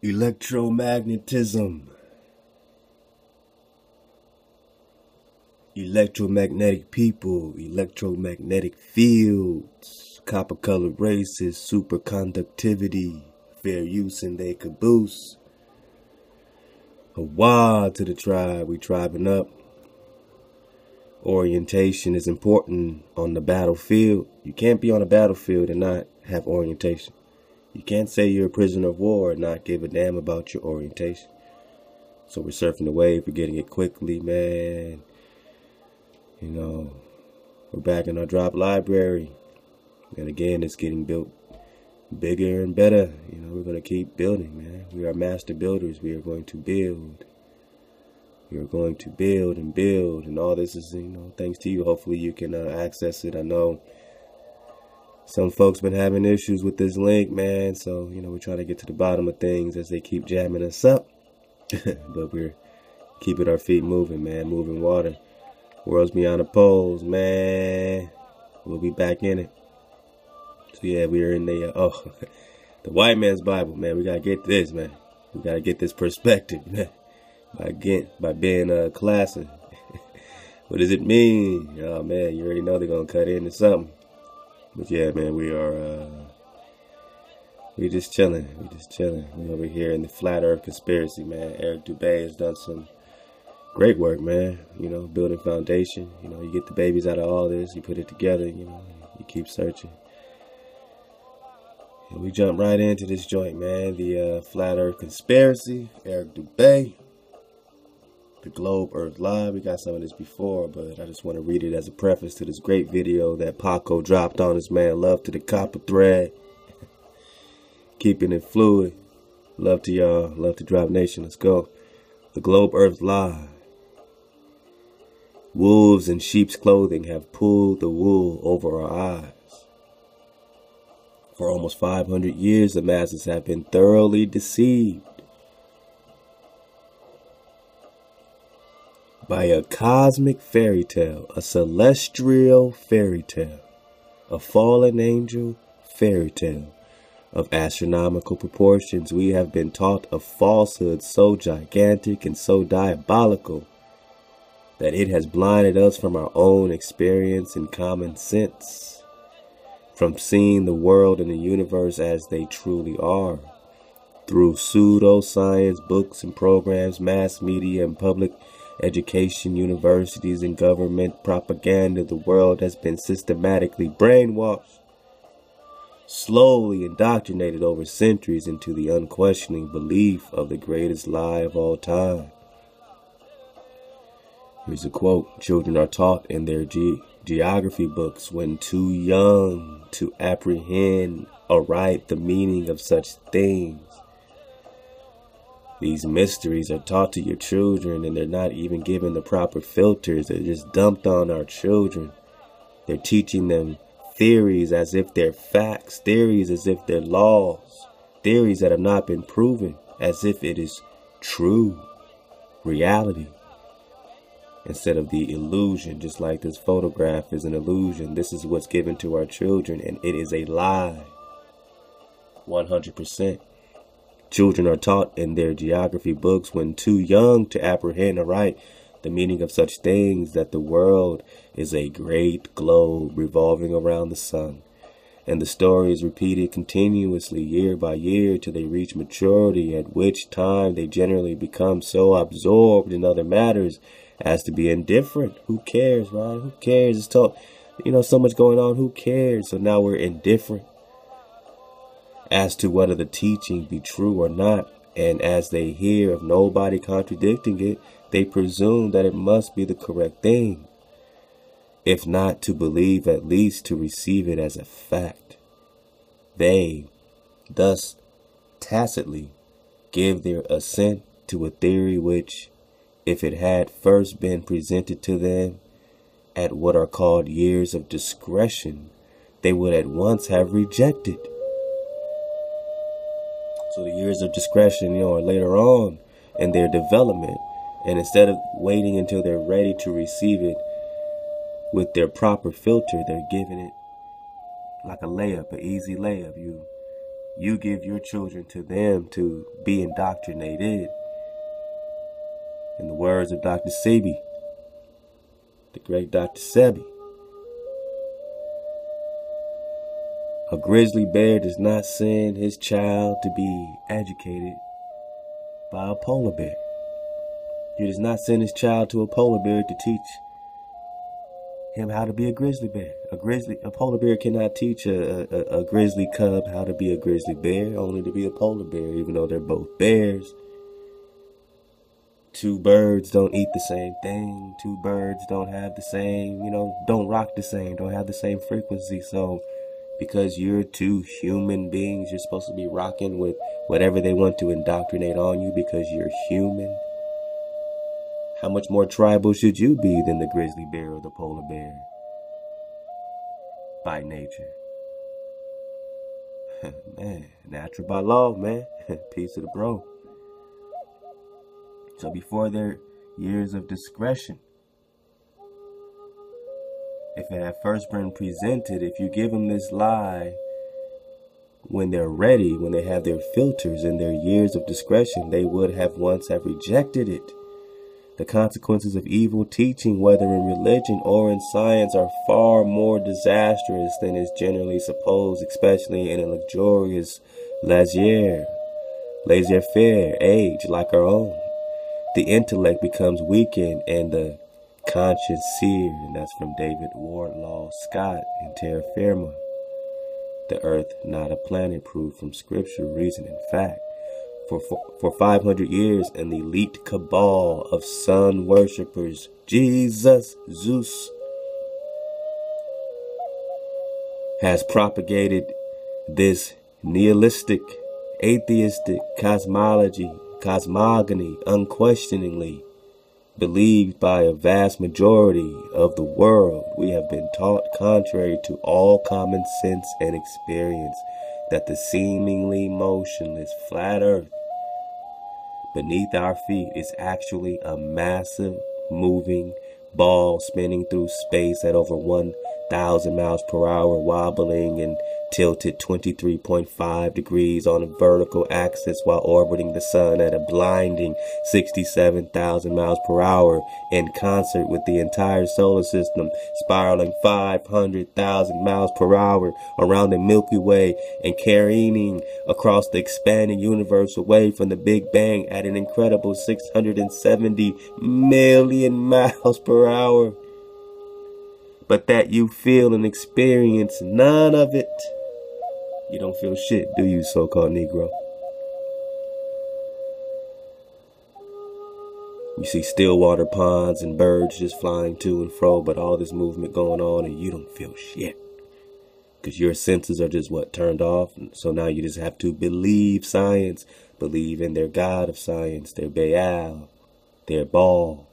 Electromagnetism. Electromagnetic people, electromagnetic fields, copper colored races, super-conductivity, fair use in they caboose. Hawa to the tribe, we tribing up. Orientation is important on the battlefield. You can't be on a battlefield and not have orientation. You can't say you're a prisoner of war and not give a damn about your orientation. So we're surfing the wave, we're getting it quickly, man. You know, we're back in our drop library. And again, it's getting built bigger and better. You know, we're going to keep building, man. We are master builders. We are going to build. We are going to build and build. And all this is, you know, thanks to you. Hopefully you can access it. I know some folks been having issues with this link, man. So, you know, we're trying to get to the bottom of things as they keep jamming us up. But we're keeping our feet moving, man. Moving water. Worlds beyond the poles, man. We'll be back in it. So yeah, we are in the the white man's Bible, man. We gotta get this, man. We gotta get this perspective, man. By being classy. What does it mean? Oh man, you already know they're gonna cut into something. But yeah, man, we just chilling. We over here in the flat earth conspiracy, man. Eric Dubé has done some great work, man. You know, building foundation. You know, you get the babies out of all this, you put it together, you know, you keep searching. And we jump right into this joint, man. The flat earth conspiracy, Eric Dubé. The Globe Earth Live. We got some of this before, but I just want to read it as a preface to this great video that Paco dropped on us, man. Love to the copper thread. Keeping it fluid. Love to y'all. Love to Drop Nation. Let's go. The Globe Earth Live. Wolves in sheep's clothing have pulled the wool over our eyes. For almost 500 years, the masses have been thoroughly deceived by a cosmic fairy tale, a celestial fairy tale, a fallen angel fairy tale of astronomical proportions. We have been taught a falsehood so gigantic and so diabolical that it has blinded us from our own experience and common sense, from seeing the world and the universe as they truly are. Through pseudo-science books and programs, mass media and public education, universities and government propaganda, the world has been systematically brainwashed, slowly indoctrinated over centuries into the unquestioning belief of the greatest lie of all time. Here's a quote. Children are taught in their geography books when too young to apprehend aright the meaning of such things. These mysteries are taught to your children, and they're not even given the proper filters. They're just dumped on our children. They're teaching them theories as if they're facts, theories as if they're laws, theories that have not been proven as if it is true reality, instead of the illusion. Just like this photograph is an illusion, this is what's given to our children, and it is a lie. 100%. Children are taught in their geography books when too young to apprehend aright the meaning of such things that the world is a great globe revolving around the sun. And the story is repeated continuously year by year till they reach maturity, at which time they generally become so absorbed in other matters as to be indifferent. Who cares, right? Who cares? It's taught, you know, so much going on. Who cares? So now we're indifferent as to whether the teaching be true or not. And as they hear of nobody contradicting it, they presume that it must be the correct thing. If not to believe, at least to receive it as a fact. They thus tacitly give their assent to a theory which, if it had first been presented to them at what are called years of discretion, they would at once have rejected. So the years of discretion, you know, are later on in their development. And instead of waiting until they're ready to receive it with their proper filter, they're giving it like a layup, an easy layup. You You give your children to them to be indoctrinated. In the words of Dr. Sebi, the great Dr. Sebi, a grizzly bear does not send his child to be educated by a polar bear. He does not send his child to a polar bear to teach him how to be a grizzly bear. A polar bear cannot teach a grizzly cub how to be a grizzly bear, only to be a polar bear, even though they're both bears. Two birds don't eat the same thing. Two birds don't have the same, don't rock the same, don't have the same frequency. So because you're two human beings, you're supposed to be rocking with whatever they want to indoctrinate on you because you're human. How much more tribal should you be than the grizzly bear or the polar bear? By nature. Man, natural by law, man. Peace to the bro. So before their years of discretion, if it had first been presented, if you give them this lie when they're ready, when they have their filters and their years of discretion, they would have once have rejected it. The consequences of evil teaching, whether in religion or in science, are far more disastrous than is generally supposed, especially in a luxurious laissez-faire age like our own. The intellect becomes weakened and the conscience seared, and that's from David Wardlaw Scott in Terra Firma. The earth not a planet, proved from scripture, reason, and fact. For 500 years, an elite cabal of sun worshippers, Jesus, Zeus, has propagated this nihilistic, atheistic cosmogony unquestioningly believed by a vast majority of the world. We have been taught, contrary to all common sense and experience, that the seemingly motionless flat earth beneath our feet is actually a massive moving ball spinning through space at over 1,000 miles per hour, wobbling and tilted 23.5 degrees on a vertical axis while orbiting the sun at a blinding 67,000 miles per hour in concert with the entire solar system, spiraling 500,000 miles per hour around the Milky Way and careening across the expanding universe away from the Big Bang at an incredible 670 million miles per hour. But that you feel and experience none of it. You don't feel shit, do you, so-called Negro? You see stillwater ponds and birds just flying to and fro, but all this movement going on and you don't feel shit. Because your senses are just turned off. So now you just have to believe science, believe in their God of science, their Baal, their Baal,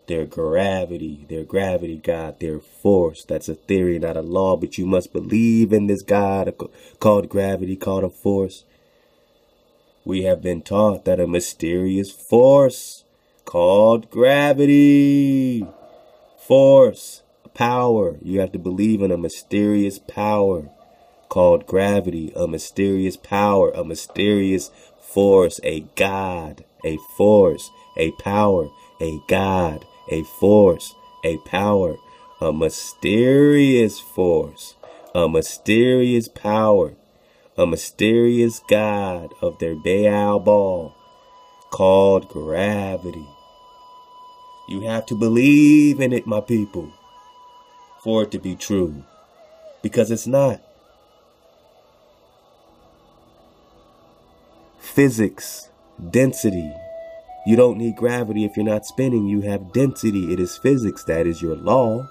their gravity God, their force. That's a theory, not a law, but you must believe in this God called gravity, called a force. We have been taught that a mysterious force called gravity, force, power. You have to believe in a mysterious power called gravity, a mysterious power, a mysterious force, a God, a force, a power, a God, a force, a power, a mysterious force, a mysterious power, a mysterious God of their Baal ball called gravity. You have to believe in it, my people, for it to be true, because it's not. Physics, density. You don't need gravity if you're not spinning. You have density. It is physics. That is your law.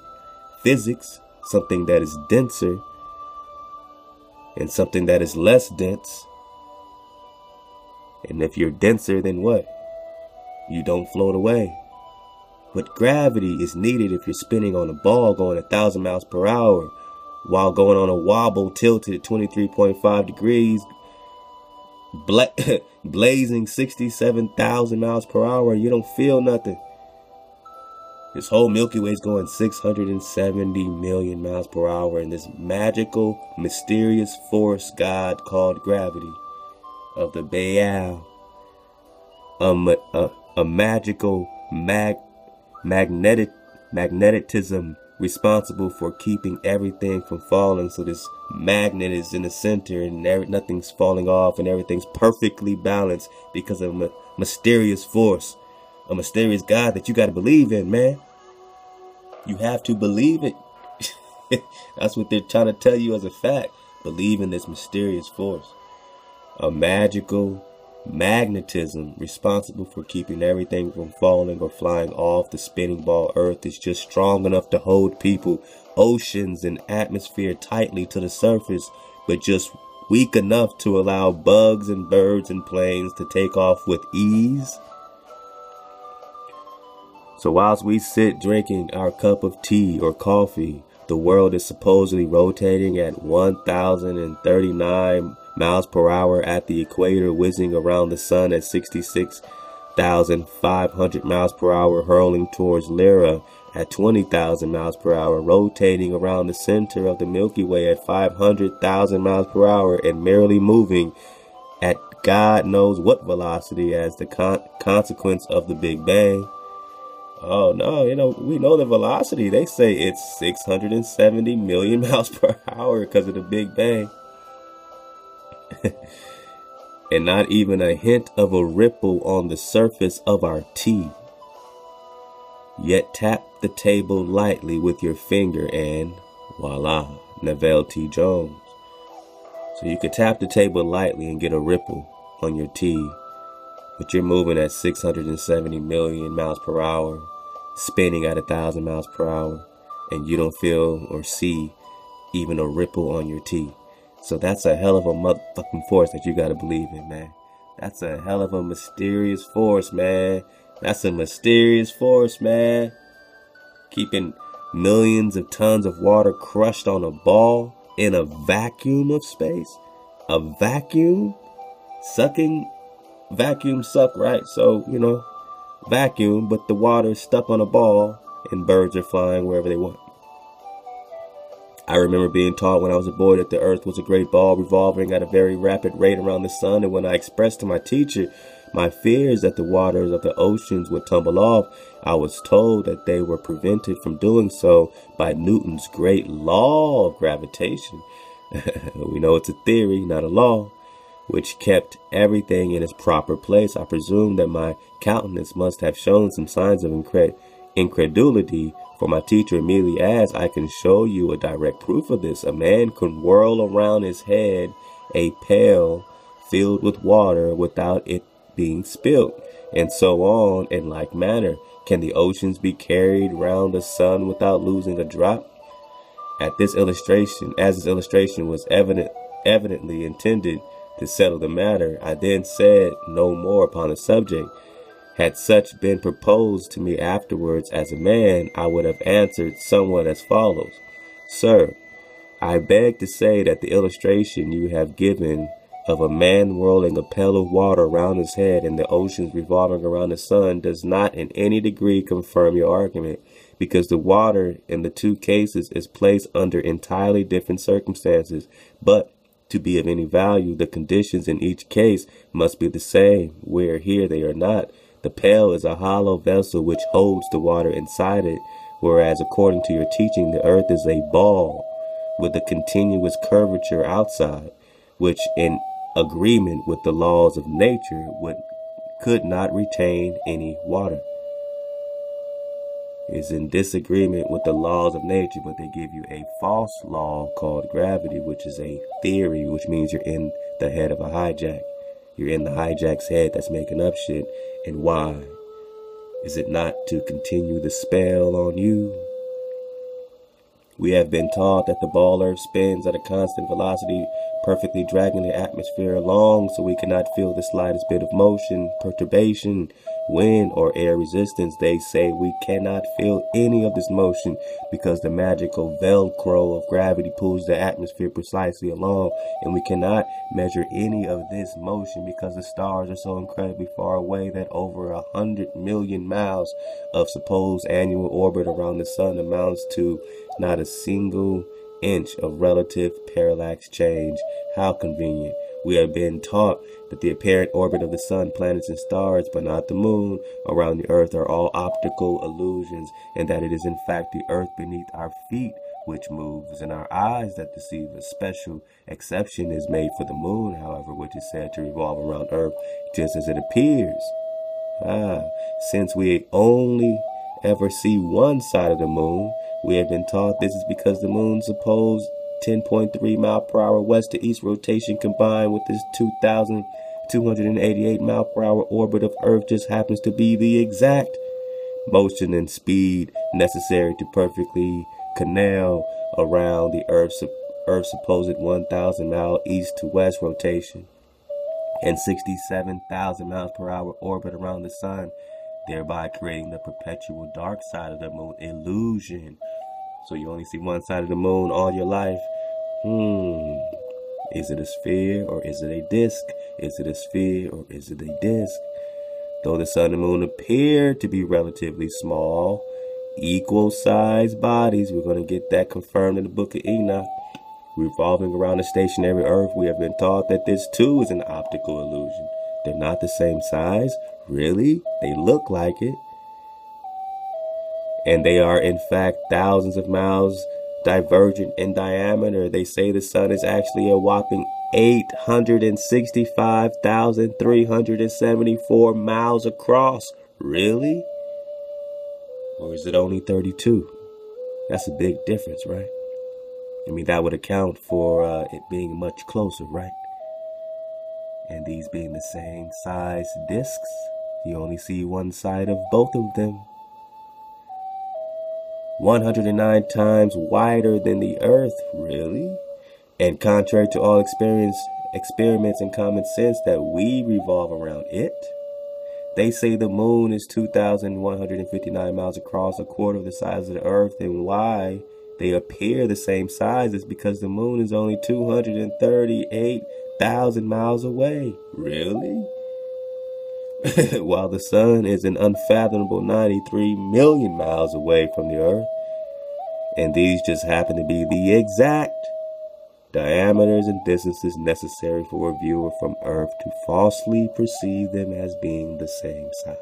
Physics, something that is denser and something that is less dense. And if you're denser, then what? You don't float away. But gravity is needed if you're spinning on a ball going 1,000 miles per hour while going on a wobble tilted at 23.5 degrees, blazing 67,000 miles per hour. You don't feel nothing. This whole Milky Way is going 670 million miles per hour in this magical, mysterious force God called gravity of the Baal. A magical magnetism responsible for keeping everything from falling. So this magnet is in the center and nothing's falling off and everything's perfectly balanced because of a mysterious force, a mysterious God that you got to believe in, man. You have to believe it. That's what they're trying to tell you as a fact. Believe in this mysterious force. A magical magnetism responsible for keeping everything from falling or flying off. The spinning ball Earth is just strong enough to hold people, oceans and atmosphere tightly to the surface, but just weak enough to allow bugs and birds and planes to take off with ease. So whilst we sit drinking our cup of tea or coffee, the world is supposedly rotating at 1,039 miles per hour at the equator, whizzing around the sun at 66,500 miles per hour, hurling towards Lyra at 20,000 miles per hour, rotating around the center of the Milky Way at 500,000 miles per hour, and merely moving at God knows what velocity as the consequence of the Big Bang. Oh no, we know the velocity. They say it's 670 million miles per hour because of the Big Bang. And not even a hint of a ripple on the surface of our tea. Yet tap the table lightly with your finger and voila, Navel T. Jones. So you could tap the table lightly and get a ripple on your tea, but you're moving at 670 million miles per hour, spinning at 1,000 miles per hour, and you don't feel or see even a ripple on your tea. So that's a hell of a motherfucking force that you gotta believe in, man. That's a hell of a mysterious force, man. That's a mysterious force, man. Keeping millions of tons of water crushed on a ball in a vacuum of space. A vacuum? Sucking? Vacuum suck, right? So, vacuum, but the water is stuck on a ball and birds are flying wherever they want. I remember being taught when I was a boy that the earth was a great ball revolving at a very rapid rate around the sun, and when I expressed to my teacher my fears that the waters of the oceans would tumble off, I was told that they were prevented from doing so by Newton's great law of gravitation. We know it's a theory, not a law, which kept everything in its proper place. I presume that my countenance must have shown some signs of incredulity, for my teacher immediately asked, "I can show you a direct proof of this. A man can whirl around his head a pail filled with water without it being spilled, and so on in like manner. Can the oceans be carried round the sun without losing a drop?" As this illustration was evidently intended to settle the matter, I then said no more upon the subject. Had such been proposed to me afterwards as a man, I would have answered somewhat as follows: "Sir, I beg to say that the illustration you have given of a man whirling a pail of water around his head and the oceans revolving around the sun does not in any degree confirm your argument, because the water in the two cases is placed under entirely different circumstances. But to be of any value, the conditions in each case must be the same, where here they are not. The pail is a hollow vessel which holds the water inside it, whereas according to your teaching, the earth is a ball with a continuous curvature outside, which in agreement with the laws of nature could not retain any water." Is in disagreement with the laws of nature, but they give you a false law called gravity, which is a theory, which means you're in the head of a hijack. You're in the hijack's head that's making up shit. And why? Is it not to continue the spell on you? We have been taught that the ball Earth spins at a constant velocity perfectly dragging the atmosphere along so we cannot feel the slightest bit of motion, perturbation, wind, or air resistance. They say we cannot feel any of this motion because the magical Velcro of gravity pulls the atmosphere precisely along, and we cannot measure any of this motion because the stars are so incredibly far away that over 100 million miles of supposed annual orbit around the sun amounts to not a single inch of relative parallax change. How convenient. We have been taught that the apparent orbit of the sun, planets, and stars, but not the moon, around the earth are all optical illusions, and that it is in fact the earth beneath our feet which moves, and our eyes that deceive. A special exception is made for the moon, however, which is said to revolve around earth just as it appears. Since we only ever see one side of the moon, we have been taught this is because the moon's supposed 10.3 mile per hour west to east rotation combined with this 2,288 mile per hour orbit of Earth just happens to be the exact motion and speed necessary to perfectly canal around the Earth's supposed 1,000 mile east to west rotation and 67,000 miles per hour orbit around the sun, thereby creating the perpetual dark side of the moon illusion. So you only see one side of the moon all your life. Is it a sphere or is it a disk? Is it a sphere or is it a disk? Though the sun and moon appear to be relatively small, equal-sized bodies, we're going to get that confirmed in the Book of Enoch, revolving around a stationary Earth, we have been taught that this too is an optical illusion. They're not the same size. Really? They look like it. And they are in fact thousands of miles divergent in diameter. They say the sun is actually a whopping 865,374 miles across. Really? Or is it only 32? That's a big difference, right? I mean, that would account for it being much closer, right? And these being the same size discs, you only see one side of both of them. 109 times wider than the Earth, really? And contrary to all experiments and common sense that we revolve around it. They say the moon is 2,159 miles across, a quarter of the size of the Earth, and why they appear the same size is because the moon is only 238,000 miles away. Really? While the sun is an unfathomable 93 million miles away from the Earth. And these just happen to be the exact diameters and distances necessary for a viewer from Earth to falsely perceive them as being the same size.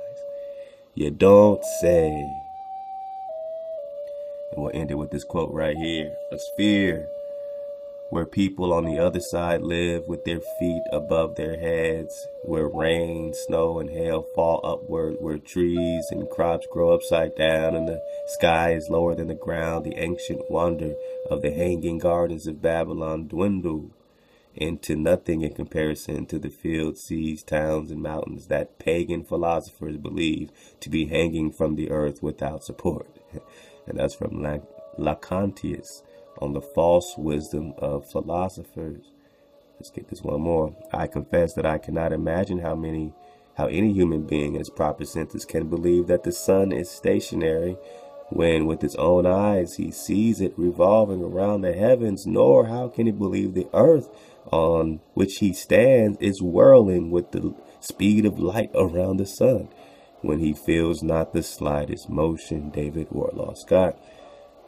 You don't say. And we'll end it with this quote right here. A sphere where people on the other side live with their feet above their heads, where rain, snow, and hail fall upward, where trees and crops grow upside down, and the sky is lower than the ground. The ancient wonder of the hanging gardens of Babylon dwindle into nothing in comparison to the fields, seas, towns, and mountains that pagan philosophers believe to be hanging from the earth without support. And that's from Lacantius on the false wisdom of philosophers. Let's get this one more. I confess that I cannot imagine how any human being in his proper senses can believe that the sun is stationary when with his own eyes he sees it revolving around the heavens, nor how can he believe the earth on which he stands is whirling with the speed of light around the sun when he feels not the slightest motion. David Warlaw Scott.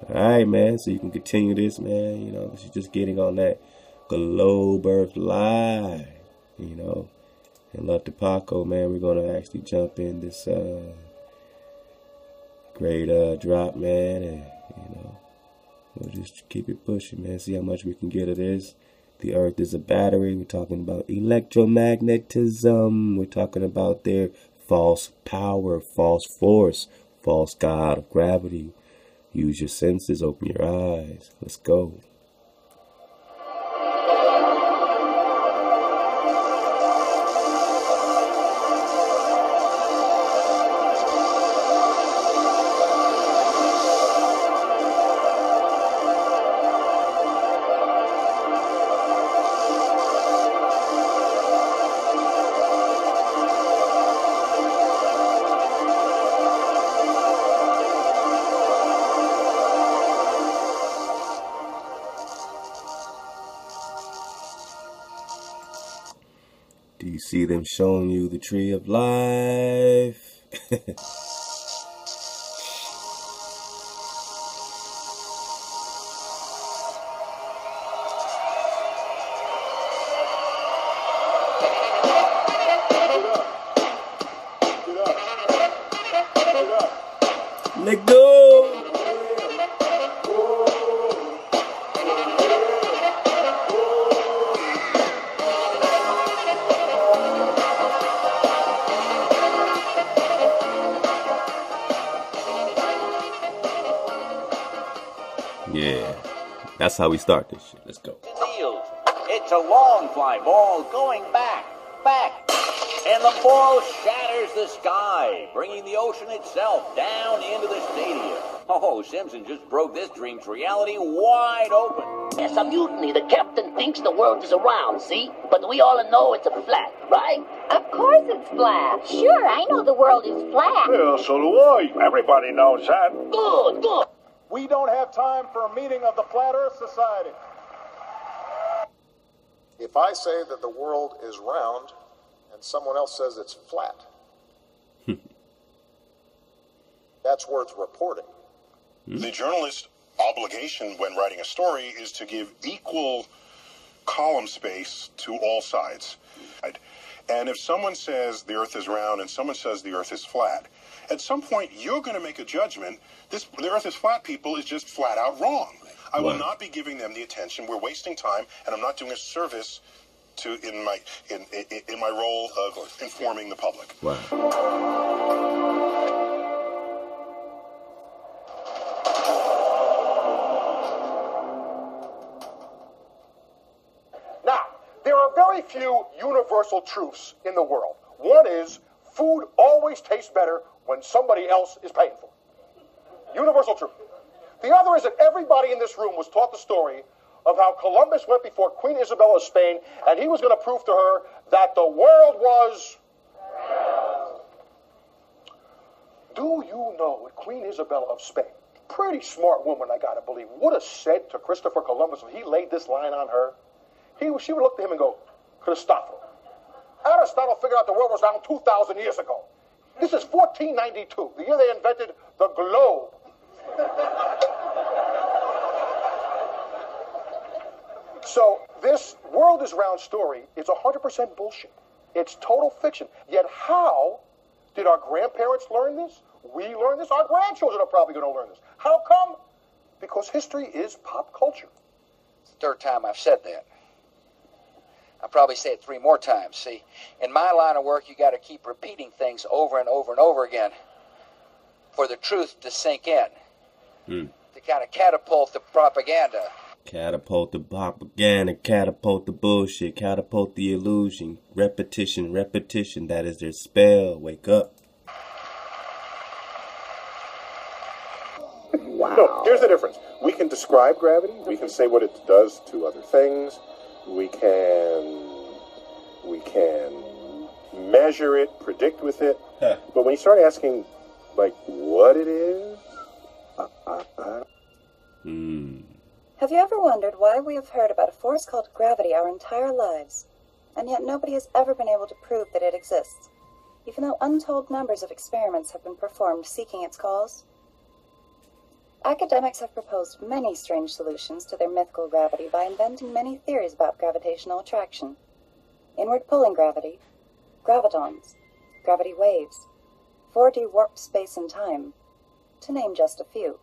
All right, man. So you can continue this, man. You know, you're just getting on that Globe Earth Live, you know. And love to Paco, man. We're going to actually jump in this great drop, man. And, you know, we'll just keep it pushing, man. See how much we can get of this. The earth is a battery. We're talking about electromagnetism. We're talking about their false power, false force, false god of gravity. Use your senses, open your eyes. Let's go. Do you see them showing you the tree of life? Let go! Yeah, that's how we start this shit. Let's go. It's a long fly ball going back, and the ball shatters the sky, bringing the ocean itself down into the stadium. Oh, Simpson just broke this dream's reality wide open. There's a mutiny. The captain thinks the world is a see? But we all know it's a flat, right? Of course it's flat. Sure, I know the world is flat. Yeah, so do I. Everybody knows that. Good. We don't have time for a meeting of the Flat Earth Society. If I say that the world is round and someone else says it's flat, that's worth reporting. The journalist's obligation when writing a story is to give equal column space to all sides. And if someone says the earth is round and someone says the earth is flat, at some point you're going to make a judgment. The earth is flat, people, is just flat out wrong. I will not be giving them the attention. We're wasting time, and I'm not doing a service to in my role of informing the public. Wow. Now, there are very few universal truths in the world. One is food always tastes better when somebody else is paying for it. Universal truth. The other is that everybody in this room was taught the story of how Columbus went before Queen Isabella of Spain, and he was going to prove to her that the world was... Do you know what Queen Isabella of Spain, pretty smart woman, I gotta believe, would have said to Christopher Columbus when he laid this line on her? She would look to him and go, Christopher, Aristotle figured out the world was round 2,000 years ago. This is 1492, the year they invented the globe. So this world is round story is 100% bullshit. It's total fiction. Yet how did our grandparents learn this? We learn this. Our grandchildren are probably going to learn this. How come? Because history is pop culture. It's the third time I've said that. I'll probably say it 3 more times. See, in my line of work, you got to keep repeating things over and over and over again for the truth to sink in. To kind of catapult the propaganda. Catapult the propaganda, catapult the bullshit, catapult the illusion. Repetition, that is their spell. Wake up. Wow. No, here's the difference. We can describe gravity. We can say what it does to other things. We can measure it, predict with it. But when you start asking, like, what it is, Have you ever wondered why we have heard about a force called gravity our entire lives, and yet nobody has ever been able to prove that it exists, even though untold numbers of experiments have been performed seeking its cause? Academics have proposed many strange solutions to their mythical gravity by inventing many theories about gravitational attraction. Inward pulling gravity, gravitons, gravity waves, 4D warped space and time, to name just a few.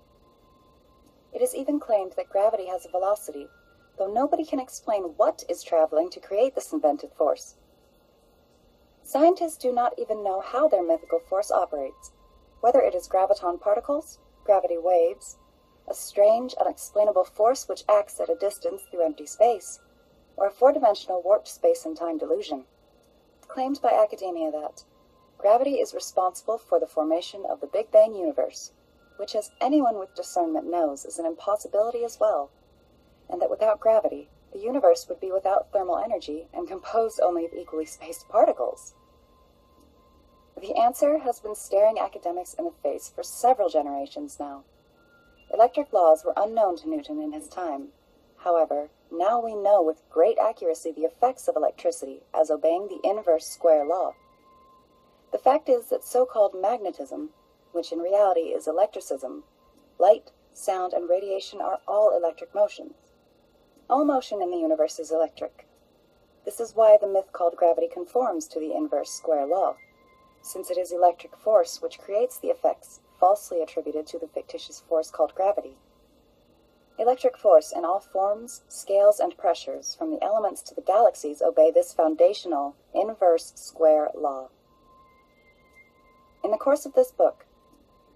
It is even claimed that gravity has a velocity, though nobody can explain what is traveling to create this invented force. Scientists do not even know how their mythical force operates, whether it is graviton particles, gravity waves, a strange, unexplainable force which acts at a distance through empty space, or a 4-dimensional warped space and time delusion. It's claimed by academia that gravity is responsible for the formation of the Big Bang universe, which, as anyone with discernment knows, is an impossibility as well, and that without gravity, the universe would be without thermal energy and composed only of equally spaced particles. The answer has been staring academics in the face for several generations now. Electric laws were unknown to Newton in his time. However, now we know with great accuracy the effects of electricity as obeying the inverse square law. The fact is that so-called magnetism, which in reality is electricism, light, sound, and radiation are all electric motions. All motion in the universe is electric. This is why the myth called gravity conforms to the inverse square law, since it is electric force which creates the effects falsely attributed to the fictitious force called gravity. Electric force in all forms, scales, and pressures, from the elements to the galaxies, obey this foundational inverse square law. In the course of this book,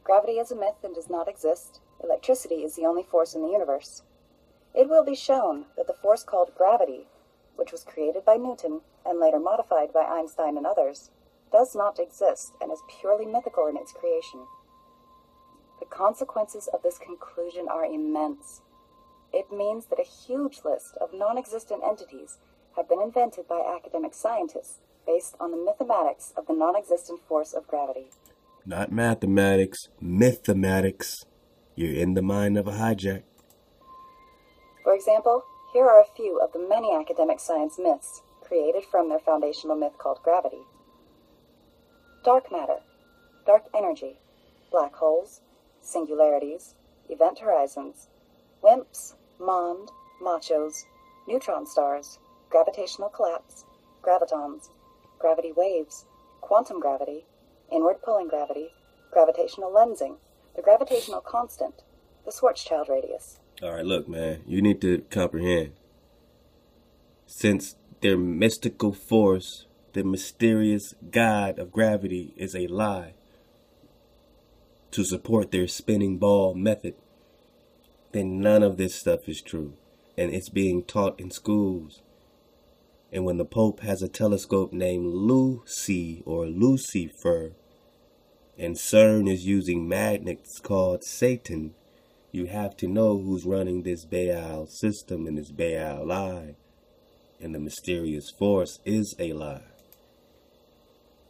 gravity is a myth and does not exist. Electricity is the only force in the universe. It will be shown that the force called gravity, which was created by Newton and later modified by Einstein and others, does not exist and is purely mythical in its creation. The consequences of this conclusion are immense. It means that a huge list of non-existent entities have been invented by academic scientists based on the mathematics of the non-existent force of gravity. Not mathematics, MYTHematics. You're in the mind of a hijack. For example, here are a few of the many academic science myths created from their foundational myth called gravity. Dark matter, dark energy, black holes, singularities, event horizons, WIMPs, MOND, machos, neutron stars, gravitational collapse, gravitons, gravity waves, quantum gravity, inward pulling gravity, gravitational lensing, the gravitational constant, the Schwarzschild radius. All right, look, man, you need to comprehend. Since their mystical force, the mysterious god of gravity, is a lie to support their spinning ball method, then none of this stuff is true. And it's being taught in schools. And when the Pope has a telescope named Lucy or Lucifer, and CERN is using magnets called Satan, you have to know who's running this Baal system and this Baal lie. And the mysterious force is a lie.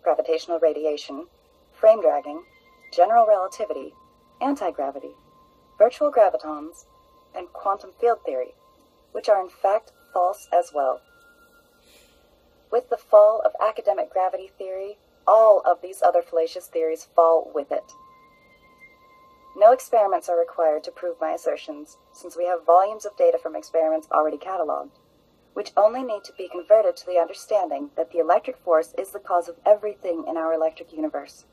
Gravitational radiation, frame dragging, general relativity, anti-gravity, virtual gravitons, and quantum field theory, which are in fact false as well. With the fall of academic gravity theory, all of these other fallacious theories fall with it. No experiments are required to prove my assertions, since we have volumes of data from experiments already cataloged, which only need to be converted to the understanding that the electric force is the cause of everything in our electric universe,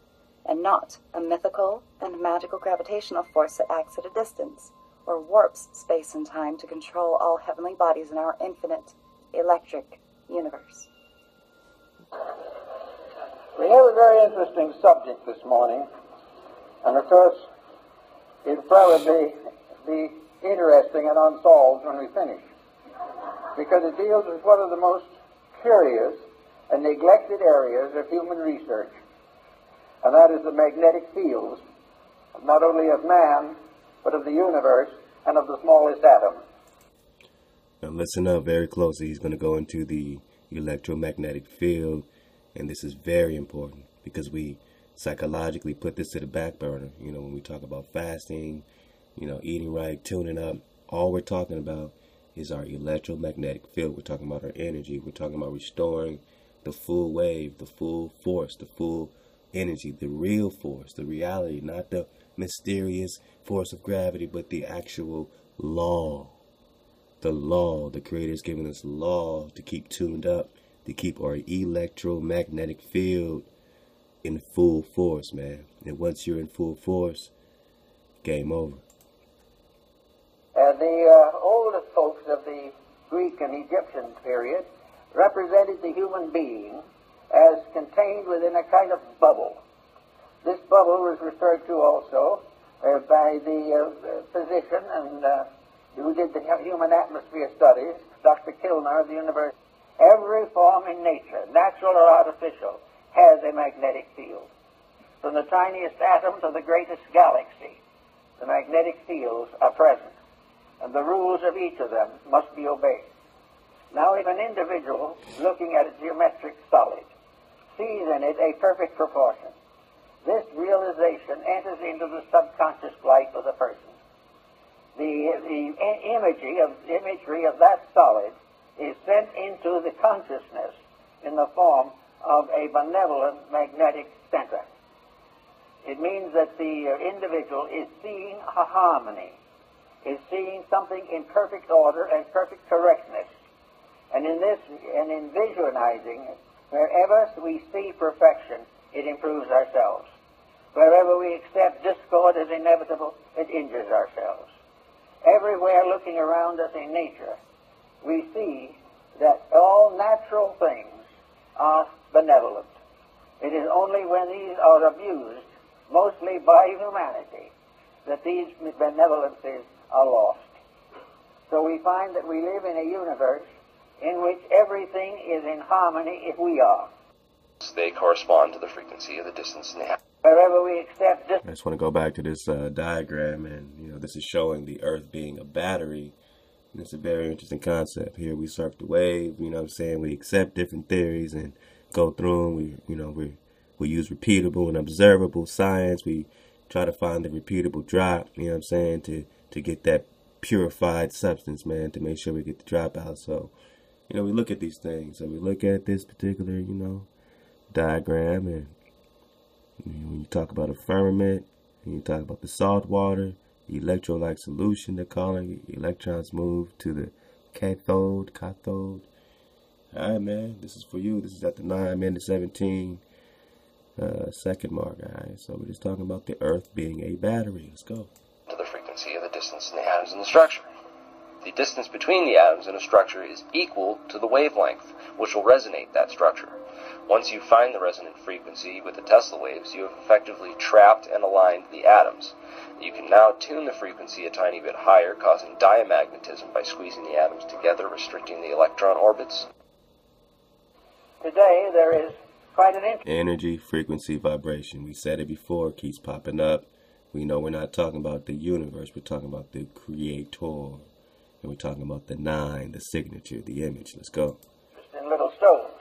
and not a mythical and magical gravitational force that acts at a distance, or warps space and time to control all heavenly bodies in our infinite electric universe. We have a very interesting subject this morning, and of course, it'll probably be interesting and unsolved when we finish, because it deals with one of the most curious and neglected areas of human research, and that is the magnetic fields, not only of man, but of the universe and of the smallest atom. Now listen up very closely. He's going to go into the electromagnetic field, and this is very important because we psychologically put this to the back burner. You know, when we talk about fasting, you know, eating right, tuning up, all we're talking about is our electromagnetic field. We're talking about our energy. We're talking about restoring the full wave, the full force, the full energy, the real force, the reality, not the mysterious force of gravity, but the actual law. The law, the Creator's given us law to keep tuned up, to keep our electromagnetic field in full force, man. And once you're in full force, game over. The oldest folks of the Greek and Egyptian period represented the human being as contained within a kind of bubble. This bubble was referred to also by the physician and who did the human atmosphere studies, Dr. Kilner of the University. Every form in nature, natural or artificial, has a magnetic field. From the tiniest atom to the greatest galaxy, the magnetic fields are present, and the rules of each of them must be obeyed. Now, if an individual, looking at a geometric solid, sees in it a perfect proportion, this realization enters into the subconscious life of the person. the imagery of that solid is sent into the consciousness in the form of a benevolent magnetic center. It means that the individual is seeing a harmony, is seeing something in perfect order and perfect correctness. And in this, and in visualizing, wherever we see perfection, it improves ourselves. Wherever we accept discord as inevitable, it injures ourselves. Everywhere looking around us in nature, we see that all natural things are benevolent. It is only when these are abused, mostly by humanity, that these benevolences are lost. So we find that we live in a universe in which everything is in harmony if we are. They correspond to the frequency of the distance in the heavens. Wherever we accept I just want to go back to this diagram, and this is showing the Earth being a battery. And it's a very interesting concept. Here we surf the wave, we accept different theories and go through them. We use repeatable and observable science. We try to find the repeatable drop, to get that purified substance, man, to make sure we get the drop out. So, we look at these things. So we look at this particular, diagram, and when you talk about a firmament, and you talk about the salt water, the electrolyte solution, they're calling it, electrons move to the cathode. All right, man, this is for you. This is at the 9:17 second mark. All right, so we're just talking about the Earth being a battery. Let's go. To the frequency of the distance in the atoms in the structure. The distance between the atoms in a structure is equal to the wavelength, which will resonate that structure. Once you find the resonant frequency with the Tesla waves, you have effectively trapped and aligned the atoms. You can now tune the frequency a tiny bit higher, causing diamagnetism by squeezing the atoms together, restricting the electron orbits. Today there is quite an energy, frequency, vibration. We said it before, it keeps popping up. We know we're not talking about the universe, we're talking about the creator. And we're talking about the 9, the signature, the image. Let's go. In little stones,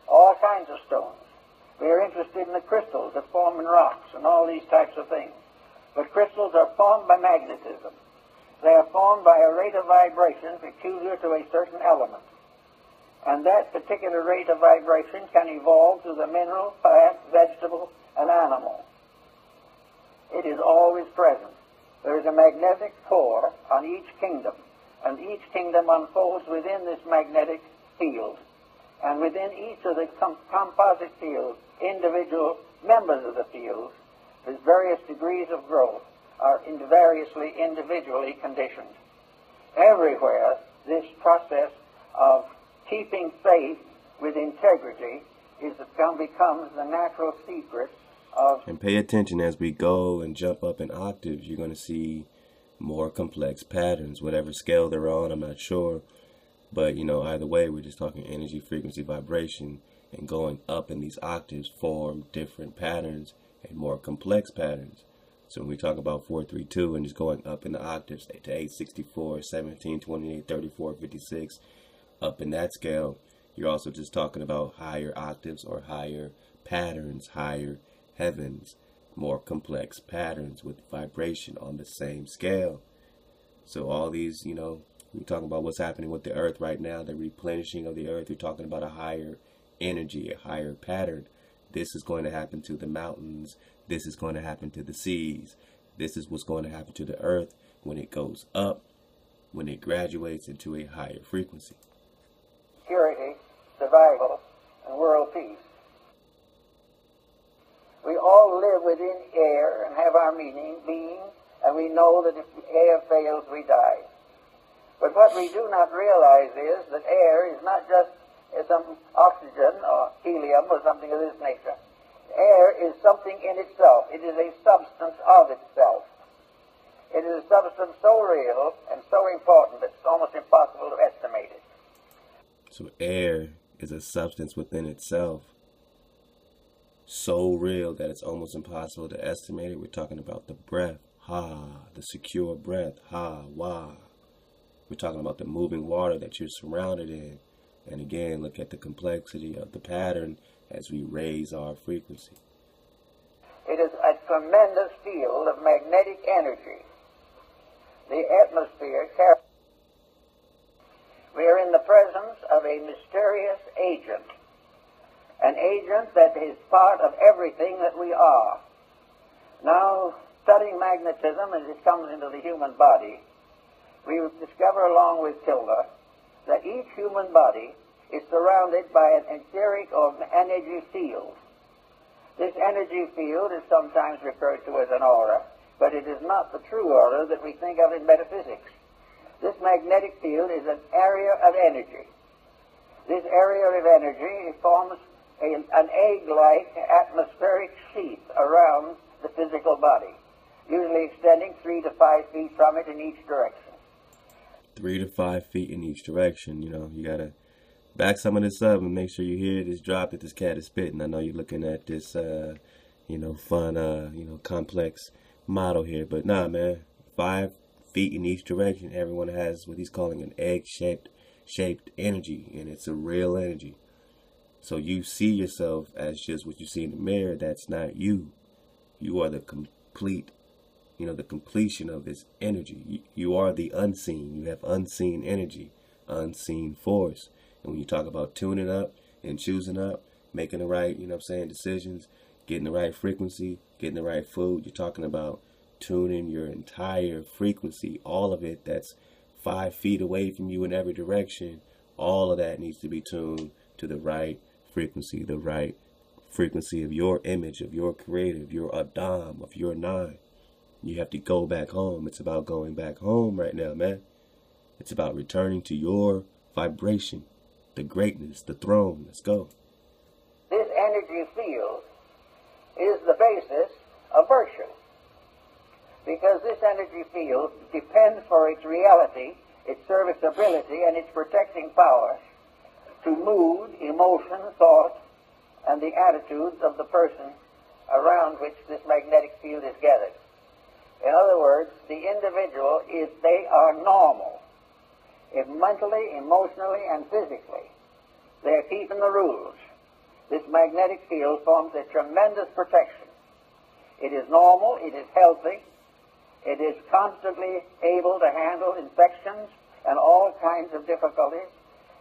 all kinds of stones. We are interested in the crystals that form in rocks and all these types of things. But crystals are formed by magnetism. They are formed by a rate of vibration peculiar to a certain element. And that particular rate of vibration can evolve to the mineral, plant, vegetable, and animal. It is always present. There is a magnetic core on each kingdom, and each kingdom unfolds within this magnetic field. And within each of the composite fields, individual members of the field, with various degrees of growth, are variously individually conditioned. Everywhere, this process of keeping faith with integrity becomes the natural secret of... And pay attention as we go and jump up in octaves, you're going to see more complex patterns, whatever scale they're on, I'm not sure. But, either way, we're just talking energy, frequency, vibration, and going up in these octaves form different patterns and more complex patterns. So when we talk about 432 and just going up in the octaves to 864, 17, 28, 34, 56, up in that scale, you're also just talking about higher octaves or higher patterns, higher heavens, more complex patterns with vibration on the same scale. So all these, we're talking about what's happening with the Earth right now, the replenishing of the Earth. We're talking about a higher energy, a higher pattern. This is going to happen to the mountains. This is going to happen to the seas. This is what's going to happen to the Earth when it goes up, when it graduates into a higher frequency. Security, survival, and world peace. We all live within air and have our being, and we know that if air fails, we die. But what we do not realize is that air is not just some oxygen or helium or something of this nature. Air is something in itself. It is a substance of itself. It is a substance so real and so important that it's almost impossible to estimate it. So air is a substance within itself, so real that it's almost impossible to estimate it. We're talking about the breath, ha, the secure breath, ha, wah. We're talking about the moving water that you're surrounded in. And again, look at the complexity of the pattern as we raise our frequency. It is a tremendous field of magnetic energy. the atmosphere carries. We are in the presence of a mysterious agent, an agent that is part of everything that we are. Now, studying magnetism as it comes into the human body, we discover along with Tilda that each human body is surrounded by an etheric or energy field. This energy field is sometimes referred to as an aura, but it is not the true aura that we think of in metaphysics. This magnetic field is an area of energy. This area of energy forms an egg-like atmospheric sheath around the physical body, usually extending 3 to 5 feet from it in each direction. 3 to 5 feet in each direction. You know, you gotta back some of this up and make sure you hear this drop that this cat is spitting. I know you're looking at this, fun, complex model here, but nah, man, 5 feet in each direction. Everyone has what he's calling an egg-shaped energy, and it's a real energy. So you see yourself as just what you see in the mirror. That's not you. You are the complete, the completion of this energy. You are the unseen. You have unseen energy, unseen force. And when you talk about tuning up and choosing up, making the right, decisions, getting the right frequency, getting the right food, you're talking about tuning your entire frequency, all of it that's 5 feet away from you in every direction. All of that needs to be tuned to the right frequency of your image, of your creator, of your Adam, of your nine. You have to go back home. It's about going back home right now, man. It's about returning to your vibration, the greatness, the throne. Let's go. This energy field is the basis of virtue, because this energy field depends for its reality, its serviceability, and its protecting power to mood, emotion, thought, and the attitudes of the person around which this magnetic field is gathered. In other words, the individual they are normal. If mentally, emotionally, and physically, they're keeping the rules. This magnetic field forms a tremendous protection. It is normal, it is healthy, it is constantly able to handle infections and all kinds of difficulties.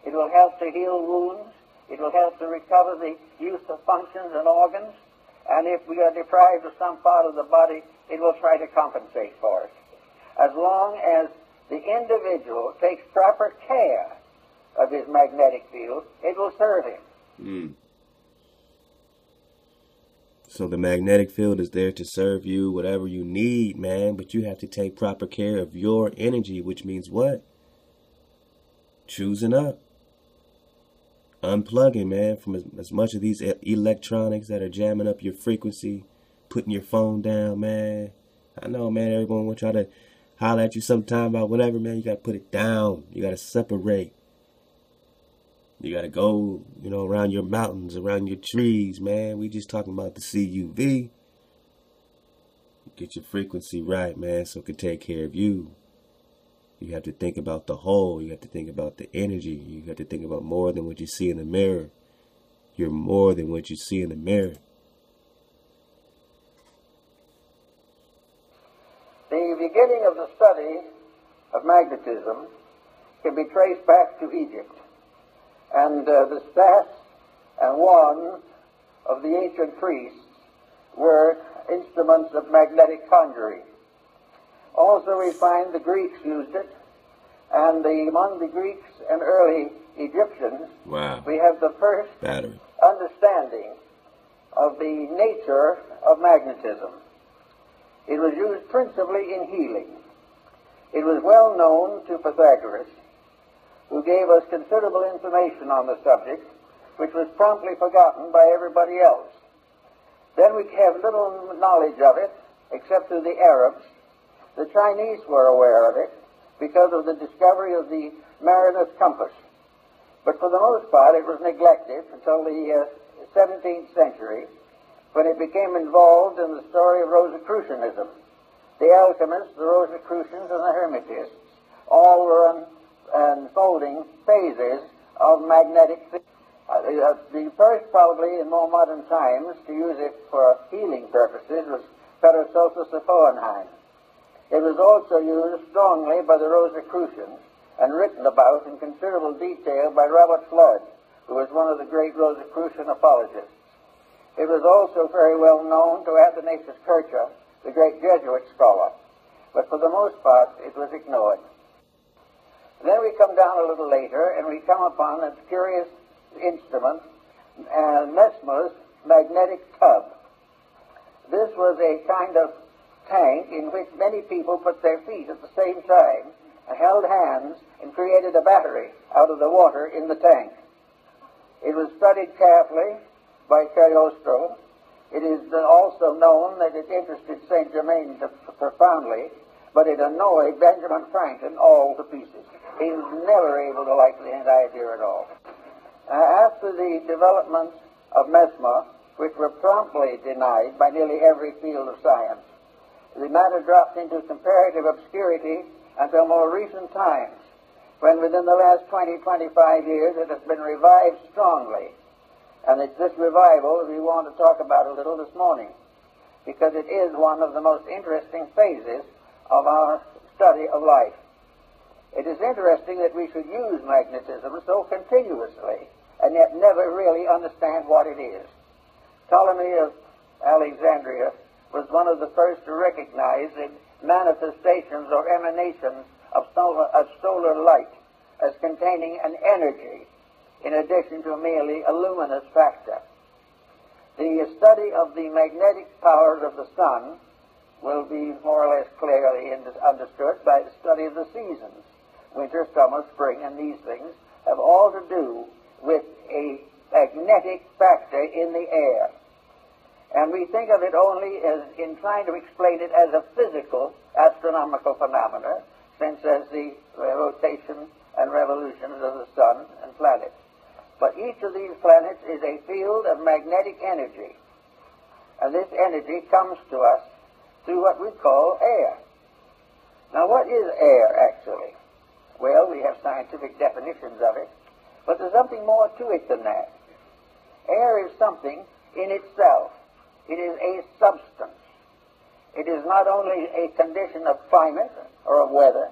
It will help to heal wounds. It will help to recover the use of functions and organs. And if we are deprived of some part of the body, it will try to compensate for it. As long as the individual takes proper care of his magnetic field, it will serve him. So the magnetic field is there to serve you, whatever you need, man. But you have to take proper care of your energy, which means what? Choosing up. Unplugging, man, from as much of these electronics that are jamming up your frequency, putting your phone down, man. I know, man, everyone will try to holler at you sometime about whatever, man. You got to put it down. You got to separate. You got to go, around your mountains, around your trees, man. We just talking about the CUV. Get your frequency right, man, so it can take care of you. You have to think about the whole. You have to think about the energy. You have to think about more than what you see in the mirror. You're more than what you see in the mirror. The beginning of the study of magnetism can be traced back to Egypt. And the Stas and Wan of the ancient priests were instruments of magnetic conjuring. Also, we find the Greeks used it, and among the Greeks and early Egyptians, we have the first understanding of the nature of magnetism. It was used principally in healing. It was well known to Pythagoras, who gave us considerable information on the subject, which was promptly forgotten by everybody else. Then we have little knowledge of it, except through the Arabs. The Chinese were aware of it because of the discovery of the mariner's compass. But for the most part, it was neglected until the 17th century, when it became involved in the story of Rosicrucianism. The alchemists, the Rosicrucians, and the Hermetists all were unfolding phases of magnetic theory. The first, probably in more modern times, to use it for healing purposes was Paracelsus of Hohenheim. It was also used strongly by the Rosicrucians and written about in considerable detail by Robert Flood, who was one of the great Rosicrucian apologists. It was also very well known to Athanasius Kircher, the great Jesuit scholar, but for the most part it was ignored. Then we come down a little later and we come upon a curious instrument, Mesmer's magnetic tub. This was a kind of tank in which many people put their feet at the same time and held hands and created a battery out of the water in the tank. It was studied carefully by Cagliostro. It is also known that it interested St. Germain profoundly, but it annoyed Benjamin Franklin all to pieces. He was never able to like the idea at all. After the development of Mesmer, which were promptly denied by nearly every field of science, the matter dropped into comparative obscurity until more recent times, when within the last 20-25 years it has been revived strongly. And it's this revival we want to talk about a little this morning, because it is one of the most interesting phases of our study of life. It is interesting that we should use magnetism so continuously and yet never really understand what it is. Ptolemy of Alexandria was one of the first to recognize the manifestations or emanations of solar light as containing an energy in addition to merely a luminous factor. The study of the magnetic powers of the sun will be more or less clearly understood by the study of the seasons. Winter, summer, spring, and these things have all to do with a magnetic factor in the air. And we think of it only as in trying to explain it as a physical astronomical phenomena, since as the rotation and revolutions of the sun and planets. But each of these planets is a field of magnetic energy. And this energy comes to us through what we call air. Now, what is air, actually? Well, we have scientific definitions of it, but there's something more to it than that. Air is something in itself. It is a substance. It is not only a condition of climate or of weather.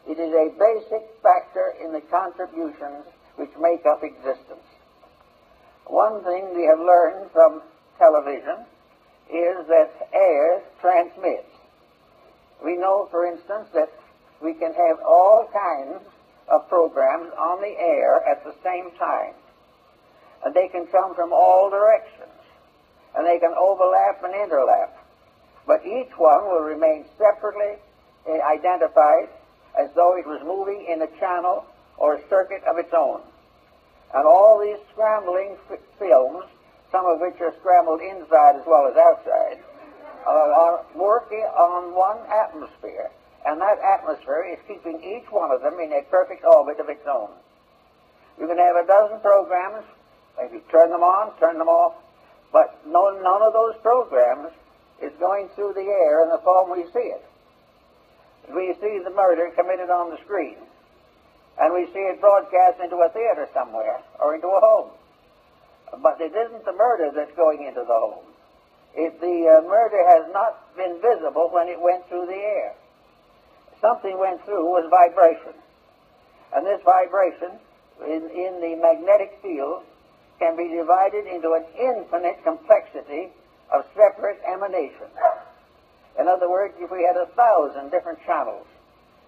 It is a basic factor in the contributions which make up existence. One thing we have learned from television is that air transmits. We know, for instance, that we can have all kinds of programs on the air at the same time. And they can come from all directions. And they can overlap and interlap. But each one will remain separately identified as though it was moving in a channel or a circuit of its own. And all these scrambling films, some of which are scrambled inside as well as outside, are working on one atmosphere. And that atmosphere is keeping each one of them in a perfect orbit of its own. You can have a dozen programs, maybe turn them on, turn them off, but none of those programs is going through the air in the form we see it. We see the murder committed on the screen, and we see it broadcast into a theater somewhere or into a home. But it isn't the murder that's going into the home. The murder has not been visible when it went through the air. Something went through was vibration. And this vibration in the magnetic field can be divided into an infinite complexity of separate emanations. In other words, if we had 1,000 different channels,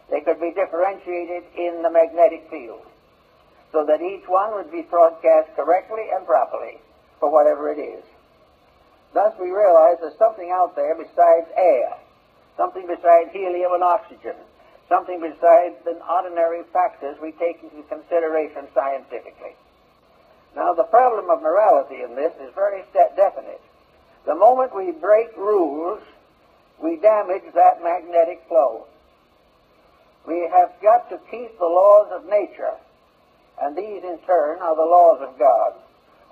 they could be differentiated in the magnetic field so that each one would be broadcast correctly and properly for whatever it is. Thus we realize there's something out there besides air, something besides helium and oxygen, something besides the ordinary factors we take into consideration scientifically. Now, the problem of morality in this is very definite. The moment we break rules, we damage that magnetic flow. We have got to keep the laws of nature, and these in turn are the laws of God,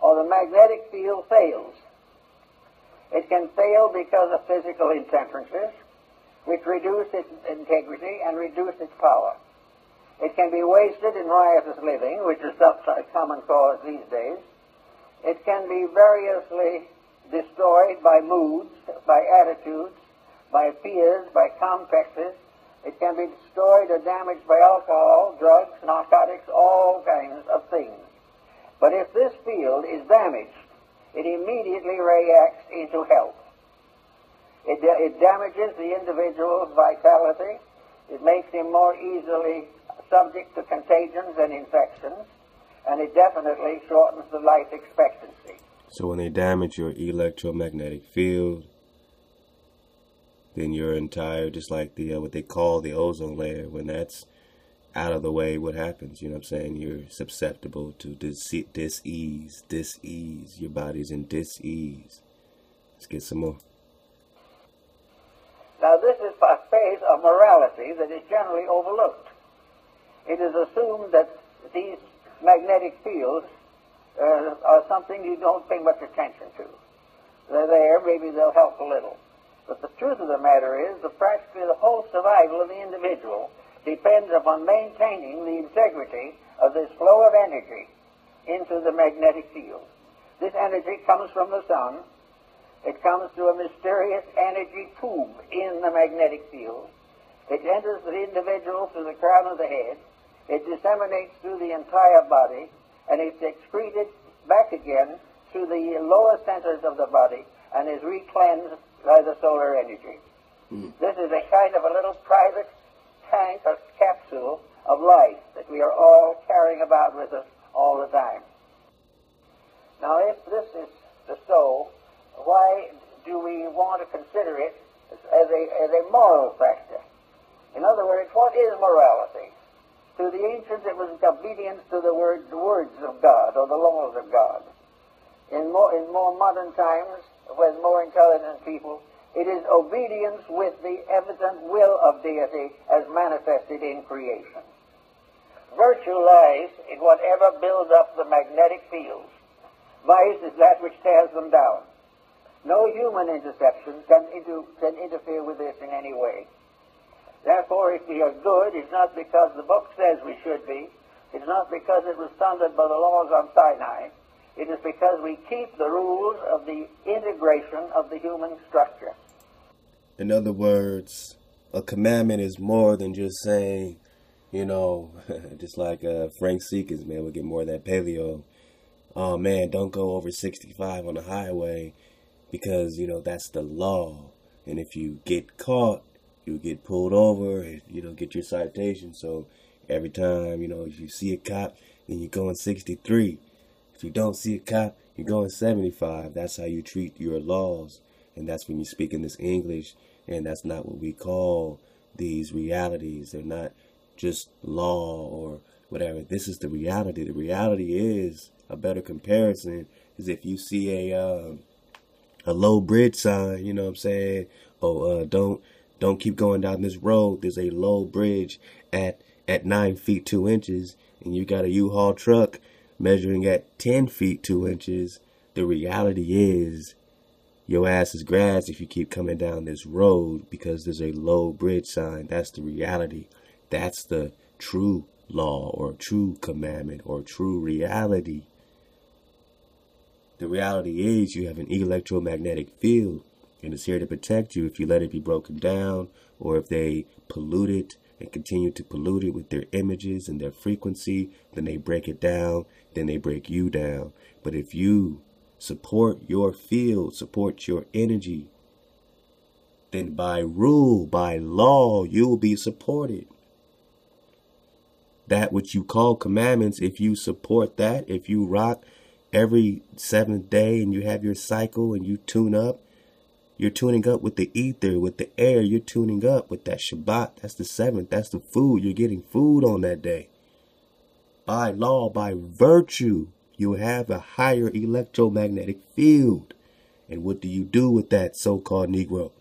or the magnetic field fails. It can fail because of physical intemperances, which reduce its integrity and reduce its power. It can be wasted in riotous living, which is a common cause these days. It can be variously destroyed by moods, by attitudes, by fears, by complexes. It can be destroyed or damaged by alcohol, drugs, narcotics, all kinds of things. But if this field is damaged, it immediately reacts into health. It damages the individual's vitality. It makes him more easily subject to contagions and infections, and it definitely shortens the life expectancy. So when they damage your electromagnetic field, then your entire, just like the what they call the ozone layer, when that's out of the way, what happens? You know what I'm saying? You're susceptible to dis-ease. Your body's in dis-ease. Let's get some more. Now this is a phase of morality that is generally overlooked. It is assumed that these magnetic fields are something you don't pay much attention to. They're there, maybe they'll help a little. But the truth of the matter is that practically the whole survival of the individual depends upon maintaining the integrity of this flow of energy into the magnetic field. This energy comes from the sun. It comes through a mysterious energy tube in the magnetic field. It enters the individual through the crown of the head. It disseminates through the entire body, and it's excreted back again through the lower centers of the body and is recleansed by the solar energy. This is a kind of a little private tank or capsule of life that we are all carrying about with us all the time. Now, if this is so, why do we want to consider it as a moral factor? In other words, what is morality? To the ancients, it was obedience to the words of God or the laws of God. In more modern times, with more intelligent people, it is obedience with the evident will of deity as manifested in creation. Virtue lies in whatever builds up the magnetic fields. Vice is that which tears them down. No human interception can interfere with this in any way. Therefore, if we are good, it's not because the book says we should be. It's not because it was thundered by the laws on Sinai. It is because we keep the rules of the integration of the human structure. In other words, a commandment is more than just saying, you know, just like Frank Seekers, man, we'll get more of that paleo. Oh, man, don't go over 65 on the highway because, you know, that's the law. And if you get caught, you get pulled over and, you know, get your citation. So every time, you know, if you see a cop, then you're going 63. If you don't see a cop, you're going 75. That's how you treat your laws. And that's when you speak in this English. And that's not what we call these realities. They're not just law or whatever. This is the reality. The reality is, a better comparison is if you see a low bridge sign, you know what I'm saying? Oh, don't keep going down this road. There's a low bridge at 9 feet 2 inches, and you got a U-Haul truck measuring at 10 feet 2 inches. The reality is your ass is grass if you keep coming down this road because there's a low bridge sign. That's the reality. That's the true law or true commandment or true reality. The reality is you have an electromagnetic field, and it's here to protect you if you let it be broken down, or if they pollute it and continue to pollute it with their images and their frequency, then they break it down, then they break you down. But if you support your field, support your energy, then by rule, by law, you will be supported. That which you call commandments, if you support that, if you rock every 7th day and you have your cycle and you tune up, you're tuning up with the ether, with the air. You're tuning up with that Shabbat. That's the 7th. That's the food. You're getting food on that day. By law, by virtue, you have a higher electromagnetic field. And what do you do with that so-called Negro?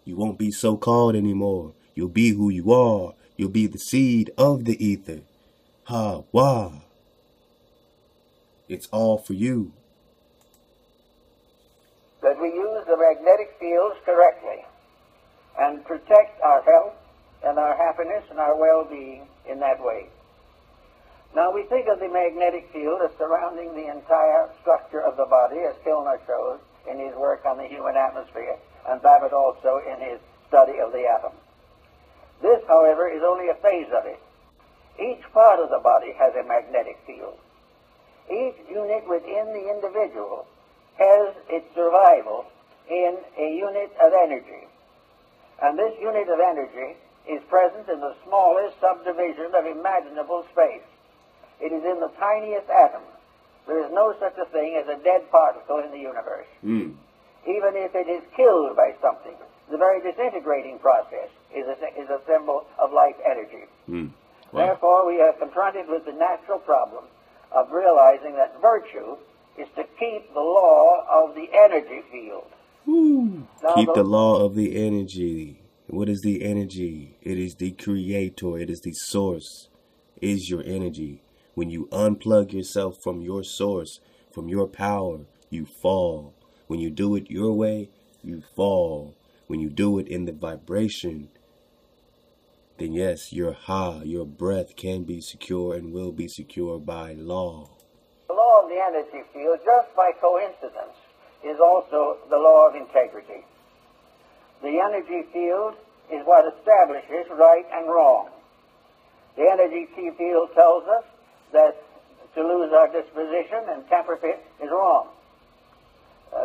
You won't be so-called anymore. You'll be who you are. You'll be the seed of the ether. Ha-wah. It's all for you. That we use the magnetic fields correctly and protect our health and our happiness and our well-being in that way. Now we think of the magnetic field as surrounding the entire structure of the body, as Kilmer shows in his work on the human atmosphere. and Babbitt also in his study of the atom. This, however, is only a phase of it. Each part of the body has a magnetic field. Each unit within the individual has its survival in a unit of energy. And this unit of energy is present in the smallest subdivision of imaginable space. It is in the tiniest atom. There is no such a thing as a dead particle in the universe. Even if it is killed by something, the very disintegrating process is a symbol of life energy. Wow. Therefore, we are confronted with the natural problem of realizing that virtue is to keep the law of the energy field. Keep the law of the energy. What is the energy? It is the creator. It is the source. It is your energy. When you unplug yourself from your source, from your power, you fall. When you do it your way, you fall. When you do it in the vibration, then yes, your your breath can be secure and will be secure by law. The law of the energy field, just by coincidence, is also the law of integrity. The energy field is what establishes right and wrong. The energy field tells us that to lose our disposition and temper fit is wrong.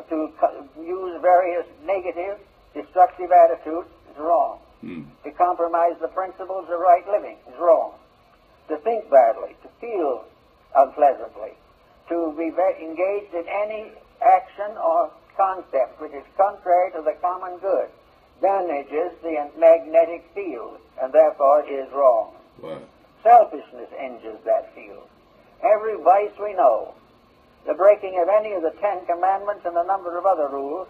To use various negative, destructive attitudes is wrong. To compromise the principles of right living is wrong. To think badly, to feel unpleasantly, to be engaged in any action or concept which is contrary to the common good damages the magnetic field and therefore is wrong. Wow. Selfishness injures that field. Every vice we know, the breaking of any of the 10 commandments and a number of other rules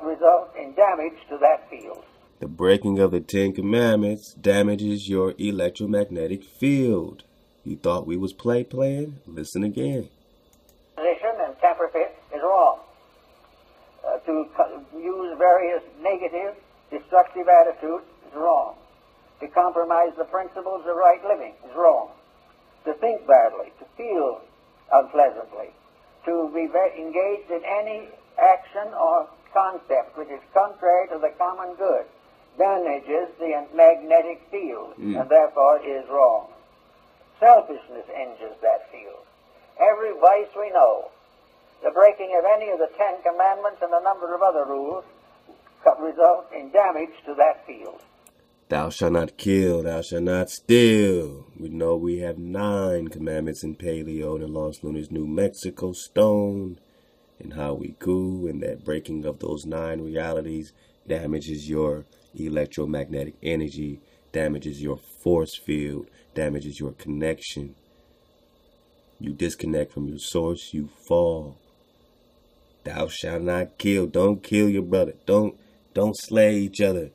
result in damage to that field. The breaking of the 10 commandments damages your electromagnetic field. You thought we was playing? Listen again. Position and temper fit is wrong. To use various negative, destructive attitudes is wrong. To compromise the principles of right living is wrong. To think badly, to feel unpleasantly, to be engaged in any action or concept which is contrary to the common good damages the magnetic field and therefore is wrong. Selfishness injures that field. Every vice we know, the breaking of any of the 10 commandments and a number of other rules result in damage to that field. Thou shalt not kill, thou shalt not steal. We know we have 9 commandments in Paleo, the Lost Lunar's New Mexico stone, and how we go, and that breaking of those 9 realities damages your electromagnetic energy, damages your force field, damages your connection. You disconnect from your source, you fall. Thou shalt not kill. Don't kill your brother. Don't slay each other.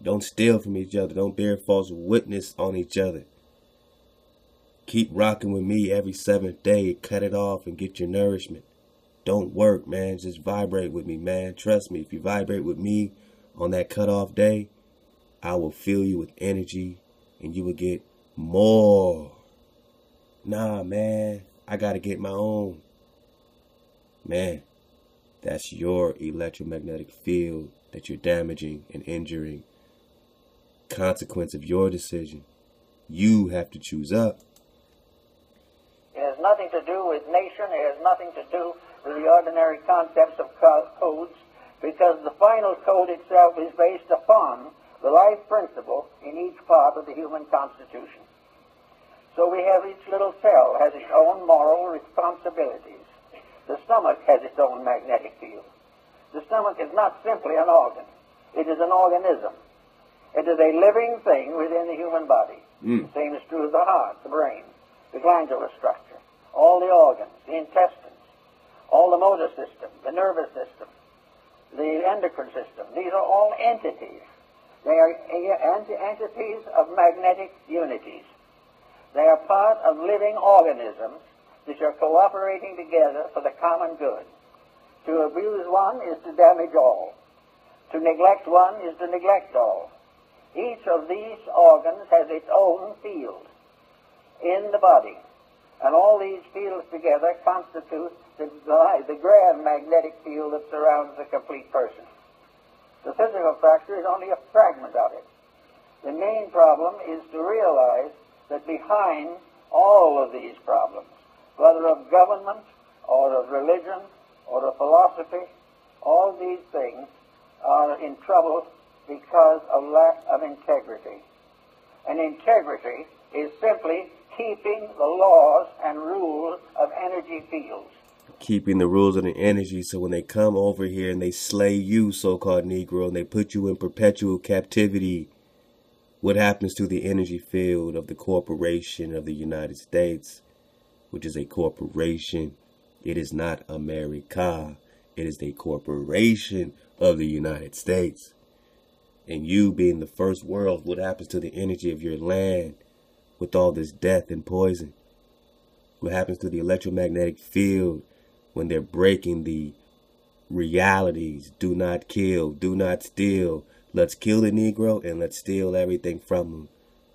Don't steal from each other. Don't bear false witness on each other. Keep rocking with me every 7th day. Cut it off and get your nourishment. Don't work, man. Just vibrate with me, man. Trust me. If you vibrate with me on that cutoff day, I will fill you with energy and you will get more. Nah, man. I got to get my own. Man, that's your electromagnetic field that you're damaging and injuring. Consequence of your decision. You have to choose up. It has nothing to do with nation. It has nothing to do with the ordinary concepts of codes, because the final code itself is based upon the life principle in each part of the human constitution. So we have each little cell has its own moral responsibilities. The stomach has its own magnetic field. The stomach is not simply an organ. It is an organism. It is a living thing within the human body. The same is true of the heart, the brain, the glandular structure, all the organs, the intestines, all the motor system, the nervous system, the endocrine system. These are all entities. They are entities of magnetic unities. They are part of living organisms which are cooperating together for the common good. To abuse one is to damage all. To neglect one is to neglect all. Each of these organs has its own field in the body. And all these fields together constitute the grand magnetic field that surrounds the complete person. The physical fracture is only a fragment of it. The main problem is to realize that behind all of these problems, whether of government or of religion or of philosophy, all these things are in trouble because of lack of integrity. And integrity is simply keeping the laws and rules of energy fields. Keeping the rules of the energy, so when they come over here and they slay you, so-called Negro, and they put you in perpetual captivity, what happens to the energy field of the corporation of the United States, which is a corporation? It is not America. It is a corporation of the United States. And you being the first world, what happens to the energy of your land with all this death and poison? What happens to the electromagnetic field when they're breaking the realities? Do not kill, do not steal. Let's kill the Negro and let's steal everything from them.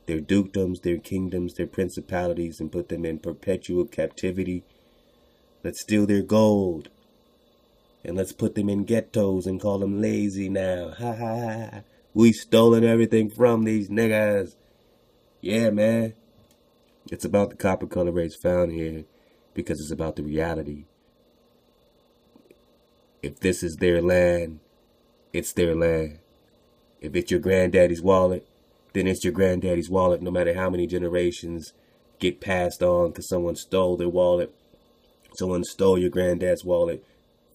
Their dukedoms, their kingdoms, their principalities, and put them in perpetual captivity. Let's steal their gold. And let's put them in ghettos and call them lazy now. Ha ha ha. We stolen everything from these niggas. Yeah, man. It's about the copper color race found here because it's about the reality. If this is their land, it's their land. If it's your granddaddy's wallet, then it's your granddaddy's wallet, no matter how many generations get passed on because someone stole their wallet. Someone stole your granddad's wallet.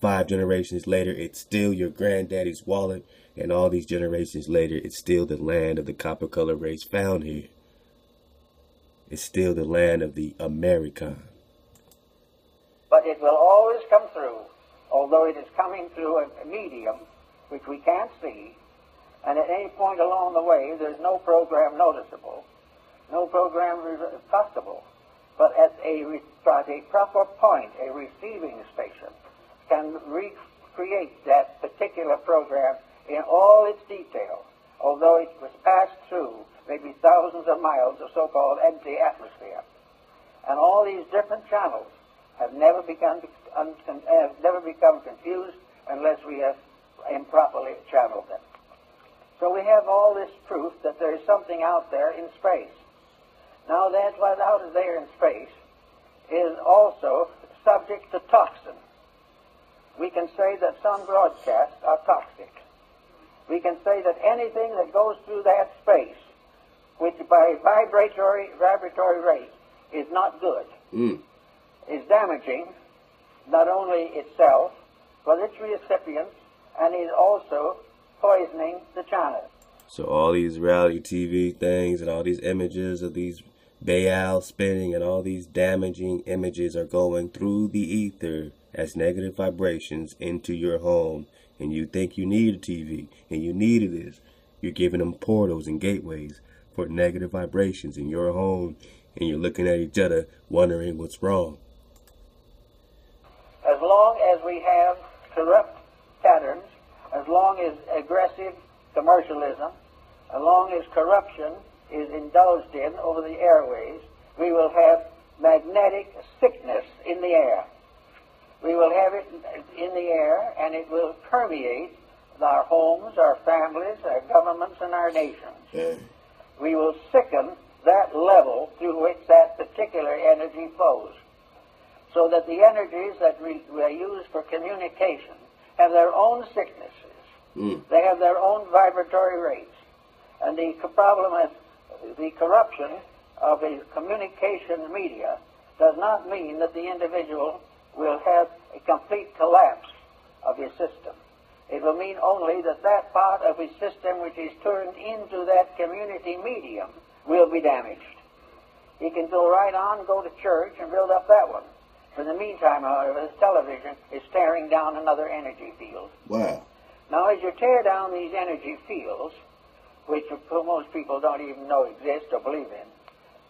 5 generations later, it's still your granddaddy's wallet. And all these generations later, it's still the land of the copper color race found here. It's still the land of the Ame'rican. But it will always come through, although it is coming through a medium which we can't see, and at any point along the way there's no program noticeable, no program possible. But at a proper point, a receiving station can recreate that particular program in all its detail, although it was passed through maybe thousands of miles of so-called empty atmosphere. And all these different channels have never become confused unless we have improperly channeled them. So we have all this proof that there is something out there in space. Now that what out there in space is also subject to toxin. We can say that some broadcasts are toxic. We can say that anything that goes through that space, which by vibratory rate is not good, is damaging not only itself, but its recipients, and is also poisoning the channel. So all these reality TV things and all these images of these Baal spinning and all these damaging images are going through the ether as negative vibrations into your home. And you think you need a TV and you need this. You're giving them portals and gateways for negative vibrations in your home. And you're looking at each other wondering what's wrong. As long as we have corrupt patterns, as long as aggressive commercialism, as long as corruption is indulged in over the airways, we will have magnetic sickness in the air. We will have it in the air, and it will permeate our homes, our families, our governments, and our nations. We will sicken that level through which that particular energy flows, so that the energies that we use for communication have their own sicknesses. They have their own vibratory rates. And the problem is the corruption of the communication media does not mean that the individual will have a complete collapse of his system. It will mean only that that part of his system which is turned into that community medium will be damaged. He can go right on, go to church, and build up that one. In the meantime, however, his television is tearing down another energy field. Wow. Now, as you tear down these energy fields, which most people don't even know exist or believe in,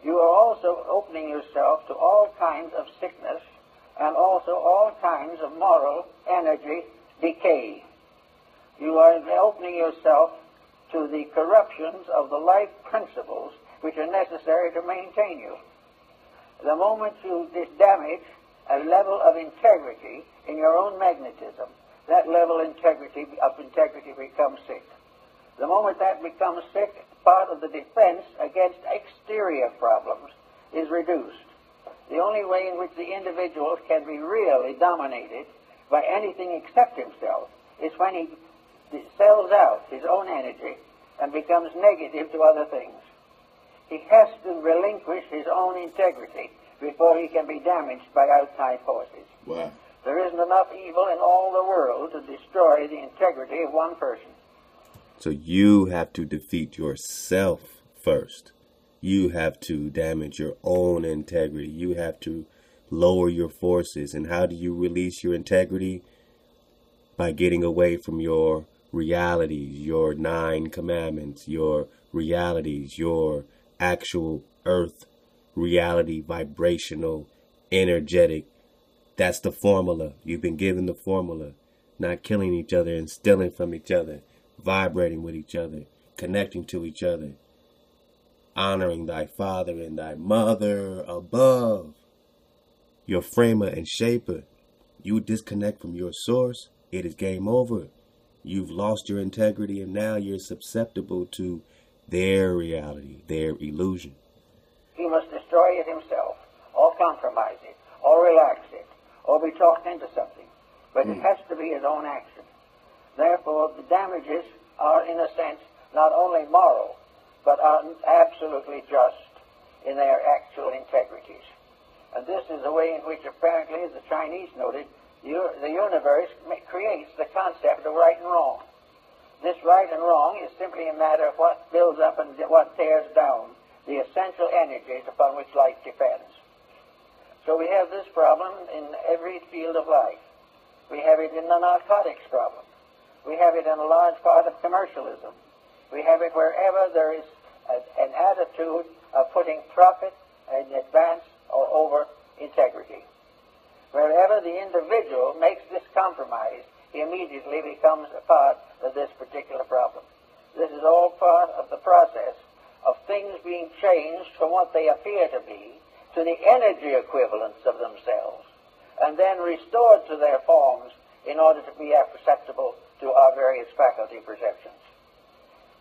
you are also opening yourself to all kinds of sickness and also all kinds of moral energy decay. You are opening yourself to the corruptions of the life principles which are necessary to maintain you. The moment you damage a level of integrity in your own magnetism, that level of integrity becomes sick. The moment that becomes sick, part of the defense against exterior problems is reduced. The only way in which the individual can be really dominated by anything except himself is when he sells out his own energy and becomes negative to other things. He has to relinquish his own integrity before he can be damaged by outside forces. Wow. There isn't enough evil in all the world to destroy the integrity of one person. So you have to defeat yourself first. You have to damage your own integrity. You have to lower your forces. And how do you release your integrity? By getting away from your realities, your 9 commandments, your realities, your actual earth reality, vibrational, energetic. That's the formula. You've been given the formula. Not killing each other and stealing from each other, vibrating with each other, connecting to each other, honoring thy father and thy mother above. Your framer and shaper. You disconnect from your source, it is game over. You've lost your integrity and now you're susceptible to their reality, their illusion. He must destroy it himself, or compromise it, or relax it, or be talked into something. But it has to be his own action. Therefore, the damages are, in a sense, not only moral, but are absolutely just in their actual integrities. And this is the way in which, apparently, as the Chinese noted, the universe creates the concept of right and wrong. This right and wrong is simply a matter of what builds up and what tears down the essential energies upon which life depends. So we have this problem in every field of life. We have it in the narcotics problem. We have it in a large part of commercialism. We have it wherever there is an attitude of putting profit in advance or over integrity. Wherever the individual makes this compromise, he immediately becomes a part of this particular problem. This is all part of the process of things being changed from what they appear to be to the energy equivalents of themselves, and then restored to their forms in order to be perceptible to our various faculty perceptions.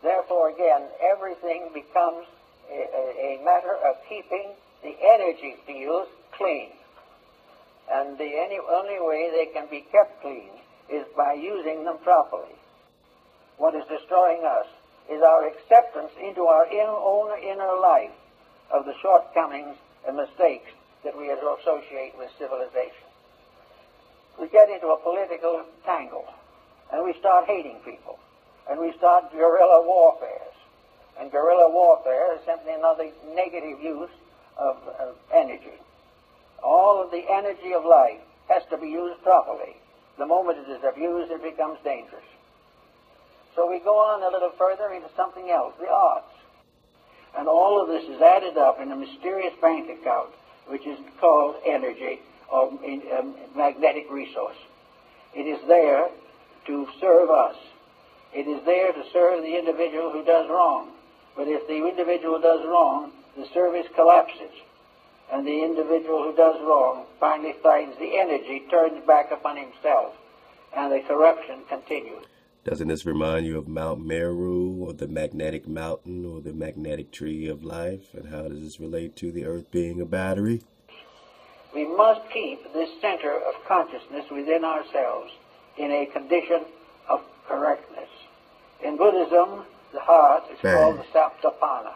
Therefore, again, everything becomes a matter of keeping the energy fields clean. And the only way they can be kept clean is by using them properly. What is destroying us is our acceptance into our own inner life of the shortcomings and mistakes that we associate with civilization. We get into a political tangle, and we start hating people, and we start guerrilla warfares. And guerrilla warfare is simply another negative use of energy. All of the energy of life has to be used properly. The moment it is abused, it becomes dangerous. So we go on a little further into something else, the arts. And all of this is added up in a mysterious bank account, which is called energy, or magnetic resource. It is there to serve us. It is there to serve the individual who does wrong. But if the individual does wrong, the service collapses. And the individual who does wrong finally finds the energy turns back upon himself, and the corruption continues. Doesn't this remind you of Mount Meru, or the magnetic mountain, or the magnetic tree of life? And how does this relate to the earth being a battery? We must keep this center of consciousness within ourselves in a condition of correctness. In Buddhism, the heart is called the Saptapana,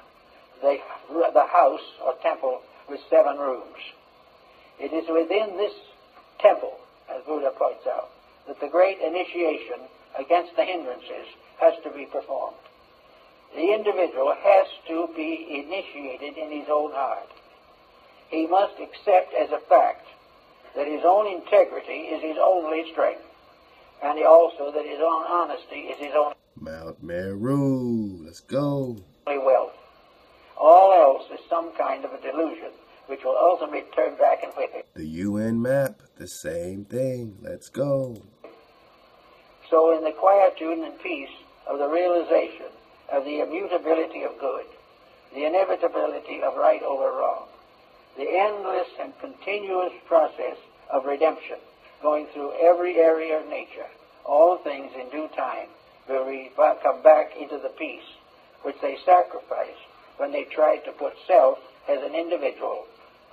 the house or temple with 7 rooms. It is within this temple, as Buddha points out, that the great initiation against the hindrances has to be performed. The individual has to be initiated in his own heart. He must accept as a fact that his own integrity is his only strength, and also that his own honesty is his own Mount Meru, let's go. wealth. All else is some kind of a delusion, which will ultimately turn back and whip him. The UN map, the same thing. Let's go. So in the quietude and peace of the realization of the immutability of good, the inevitability of right over wrong, the endless and continuous process of redemption going through every area of nature, all things in due time, will come back into the peace which they sacrificed when they tried to put self as an individual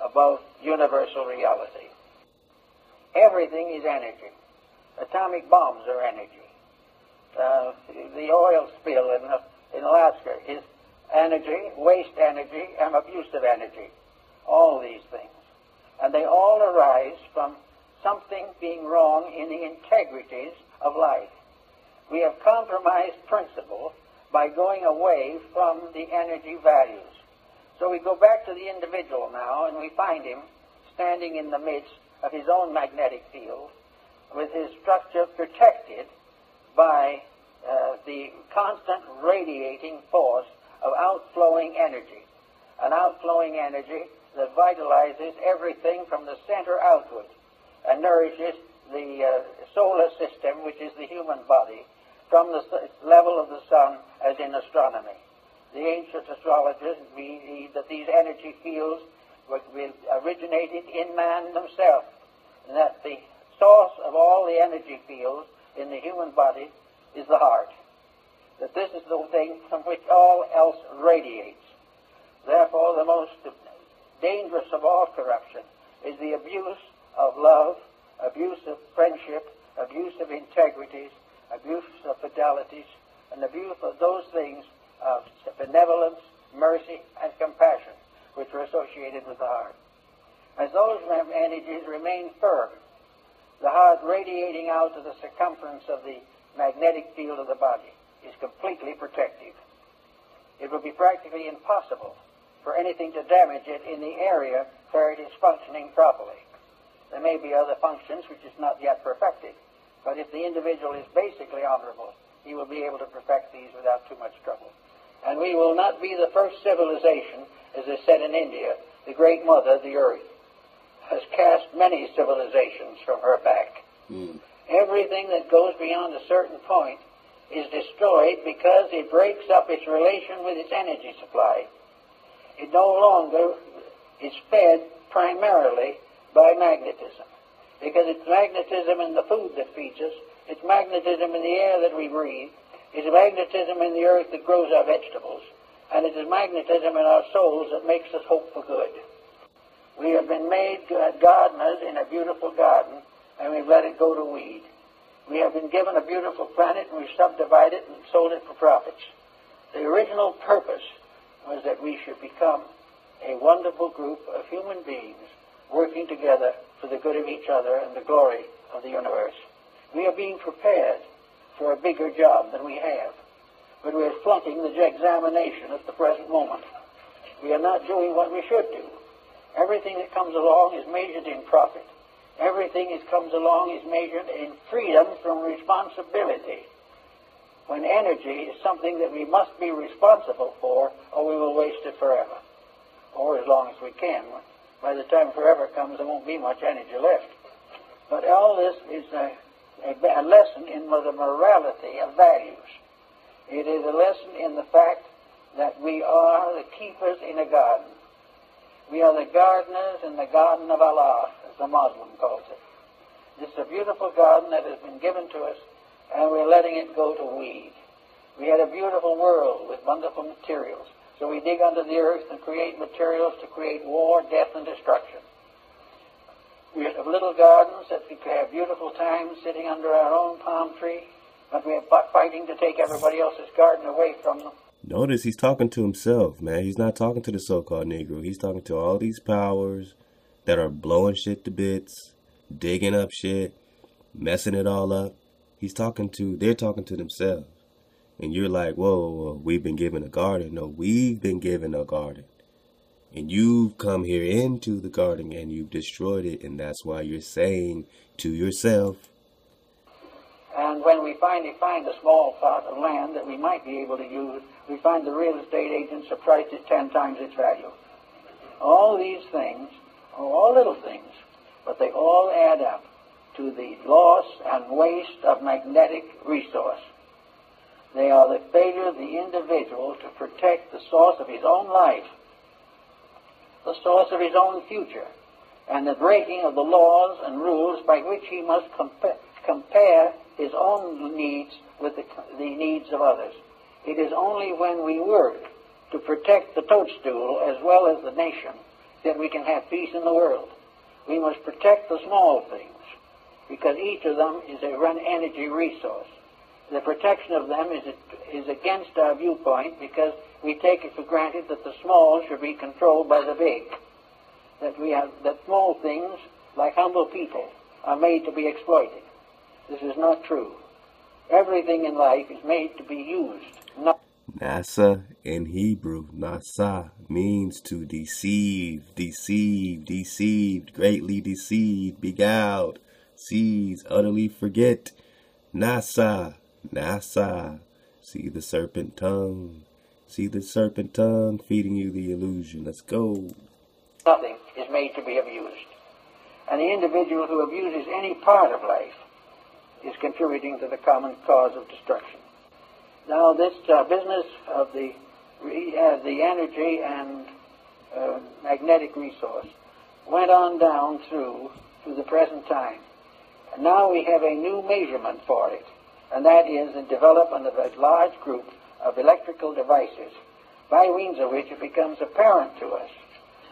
above universal reality. Everything is energy. Atomic bombs are energy. The oil spill in Alaska is energy, waste energy, and abusive energy. All these things. And they all arise from something being wrong in the integrities of life. We have compromised principle by going away from the energy values. So we go back to the individual now, and we find him standing in the midst of his own magnetic field, with his structure protected by the constant radiating force of outflowing energy. An outflowing energy that vitalizes everything from the center outward and nourishes the solar system, which is the human body, from the level of the sun, as in astronomy. The ancient astrologers believe that these energy fields originated in man himself, and that the source of all the energy fields in the human body is the heart. That this is the thing from which all else radiates. Therefore, the most dangerous of all corruption is the abuse of love, abuse of friendship, abuse of integrities, abuse of fidelities, and abuse of those things of benevolence, mercy, and compassion which are associated with the heart. As those energies remain firm, the heart radiating out to the circumference of the magnetic field of the body is completely protective. It will be practically impossible for anything to damage it in the area where it is functioning properly. There may be other functions which is not yet perfected, but if the individual is basically honorable, he will be able to perfect these without too much trouble. And we will not be the first civilization, as is said in India. The great mother, the earth, has cast many civilizations from her back. Everything that goes beyond a certain point is destroyed because it breaks up its relation with its energy supply. It no longer is fed primarily by magnetism, because it's magnetism in the food that feeds us, it's magnetism in the air that we breathe, it's magnetism in the earth that grows our vegetables, and it is magnetism in our souls that makes us hope for good. We have been made gardeners in a beautiful garden, and we've let it go to weed. We have been given a beautiful planet, and we've subdivided it and sold it for profits. The original purpose was that we should become a wonderful group of human beings working together for the good of each other and the glory of the universe. We are being prepared for a bigger job than we have, but we are flunking the examination at the present moment. We are not doing what we should do. Everything that comes along is measured in profit. Everything that comes along is measured in freedom from responsibility, when energy is something that we must be responsible for, or we will waste it forever, or as long as we can. By the time forever comes, there won't be much energy left. But all this is a lesson in the morality of values. It is a lesson in the fact that we are the keepers in a garden. We are the gardeners in the garden of Allah, as the Muslim calls it. This is a beautiful garden that has been given to us, and we're letting it go to weed. We had a beautiful world with wonderful materials, so we dig under the earth and create materials to create war, death, and destruction. We have little gardens that we have beautiful times sitting under our own palm tree, but we are fighting to take everybody else's garden away from them. Notice he's talking to himself, man. He's not talking to the so-called Negro. He's talking to all these powers that are blowing shit to bits, digging up shit, messing it all up. They're talking to themselves. And you're like, whoa, we've been given a garden. No, we've been given a garden. And you've come here into the garden and you've destroyed it. And that's why you're saying to yourself. And when we finally find a small plot of land that we might be able to use, we find the real estate agents have priced it 10 times its value. All these things are all little things, but they all add up to the loss and waste of magnetic resource. They are the failure of the individual to protect the source of his own life, the source of his own future, and the breaking of the laws and rules by which he must compare his own needs with the needs of others. It is only when we work to protect the toadstool as well as the nation that we can have peace in the world. We must protect the small things, because each of them is a energy resource. The protection of them is against our viewpoint, because we take it for granted that the small should be controlled by the big. That small things, like humble people, are made to be exploited. This is not true. Everything in life is made to be used. Nasa in Hebrew, Nasa, means to deceive, deceived, greatly deceived, beguiled, seize, utterly forget. Nasa, see the serpent tongue. See the serpent tongue feeding you the illusion. Let's go. Nothing is made to be abused. And the individual who abuses any part of life is contributing to the common cause of destruction. Now, this business of the energy and magnetic resource went on down through to the present time. And now we have a new measurement for it, and that is the development of a large group of electrical devices, by means of which it becomes apparent to us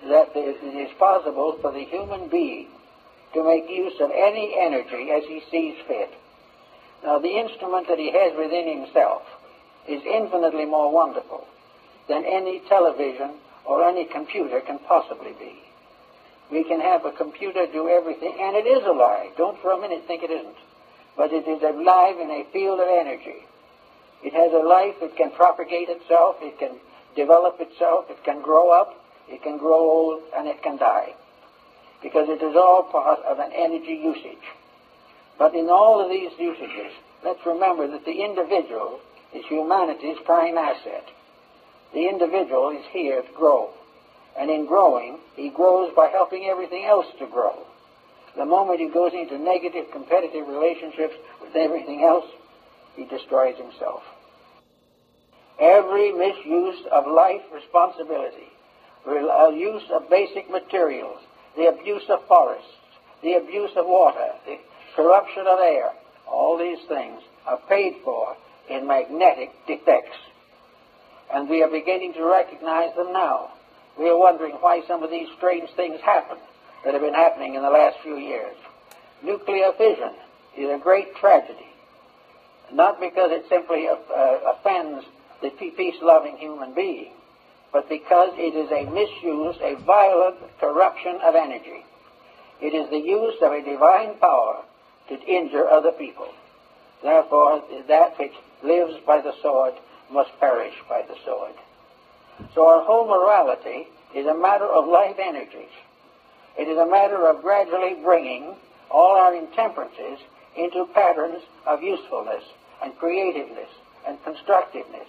that it is possible for the human being to make use of any energy as he sees fit. Now, the instrument that he has within himself is infinitely more wonderful than any television or any computer can possibly be. We can have a computer do everything, and it is alive. Don't for a minute think it isn't. But it is alive in a field of energy. It has a life that can propagate itself, it can develop itself, it can grow up, it can grow old, and it can die. Because it is all part of an energy usage. But in all of these usages, let's remember that the individual is humanity's prime asset. The individual is here to grow. And in growing, he grows by helping everything else to grow. The moment he goes into negative competitive relationships with everything else, he destroys himself. Every misuse of life responsibility, use of basic materials, the abuse of forests, the abuse of water, the corruption of air, all these things are paid for in magnetic defects. And we are beginning to recognize them now. We are wondering why some of these strange things happen that have been happening in the last few years. Nuclear fission is a great tragedy, not because it simply offends the peace-loving human being, but because it is a misuse, a violent corruption of energy. It is the use of a divine power to injure other people. Therefore, that which lives by the sword must perish by the sword. So our whole morality is a matter of life energies. It is a matter of gradually bringing all our intemperances into patterns of usefulness and creativeness and constructiveness.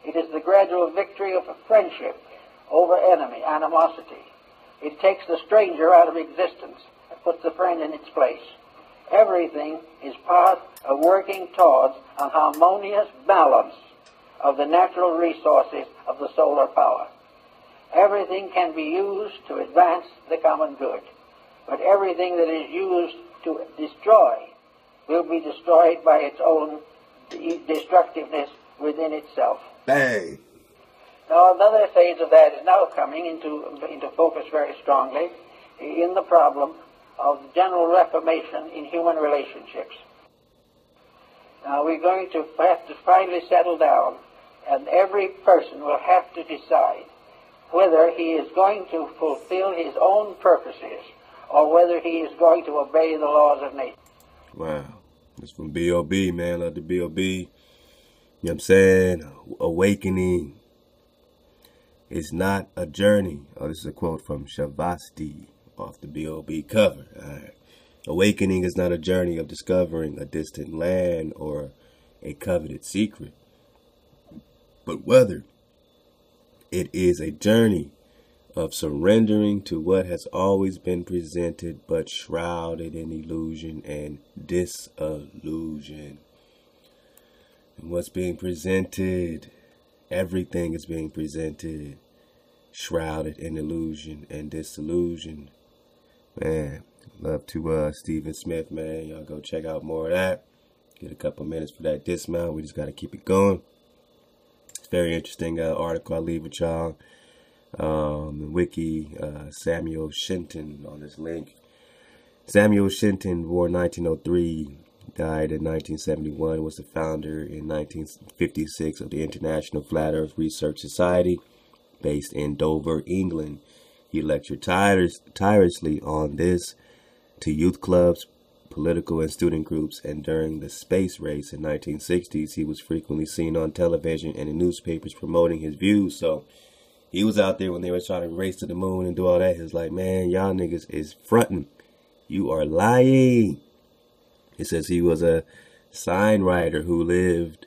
It is the gradual victory of a friendship over enemy, animosity. It takes the stranger out of existence and puts the friend in its place. Everything is part of working towards an harmonious balance of the natural resources of the solar power. Everything can be used to advance the common good, but everything that is used to destroy will be destroyed by its own destructiveness within itself. Bang! Now, another phase of that is now coming into focus very strongly in the problem of general reformation in human relationships. Now, we're going to have to finally settle down, and every person will have to decide whether he is going to fulfill his own purposes or whether he is going to obey the laws of nature. Wow. That's from B.O.B., man. Love the B.O.B. You know what I'm saying? Awakening is not a journey. Oh, this is a quote from Shavasti off the B.O.B. cover. All right. Awakening is not a journey of discovering a distant land or a coveted secret, but whether it is a journey of surrendering to what has always been presented but shrouded in illusion and disillusion. And what's being presented, everything is being presented shrouded in illusion and disillusion. Man, Love to Stephen Smith, man. Y'all go check out more of that. Get a couple minutes for that dismount. We just got to keep it going. It's a very interesting article I leave with y'all. Wiki, Samuel Shenton on this link. Samuel Shenton, born 1903, died in 1971, was the founder in 1956 of the International Flat Earth Research Society, based in Dover, England. He lectured tirelessly on this to youth clubs, political and student groups, and during the space race in 1960s, he was frequently seen on television and in newspapers promoting his views. So he was out there when they were trying to race to the moon and do all that. He was like, man, y'all niggas is fronting. You are lying. It says he was a sign writer who lived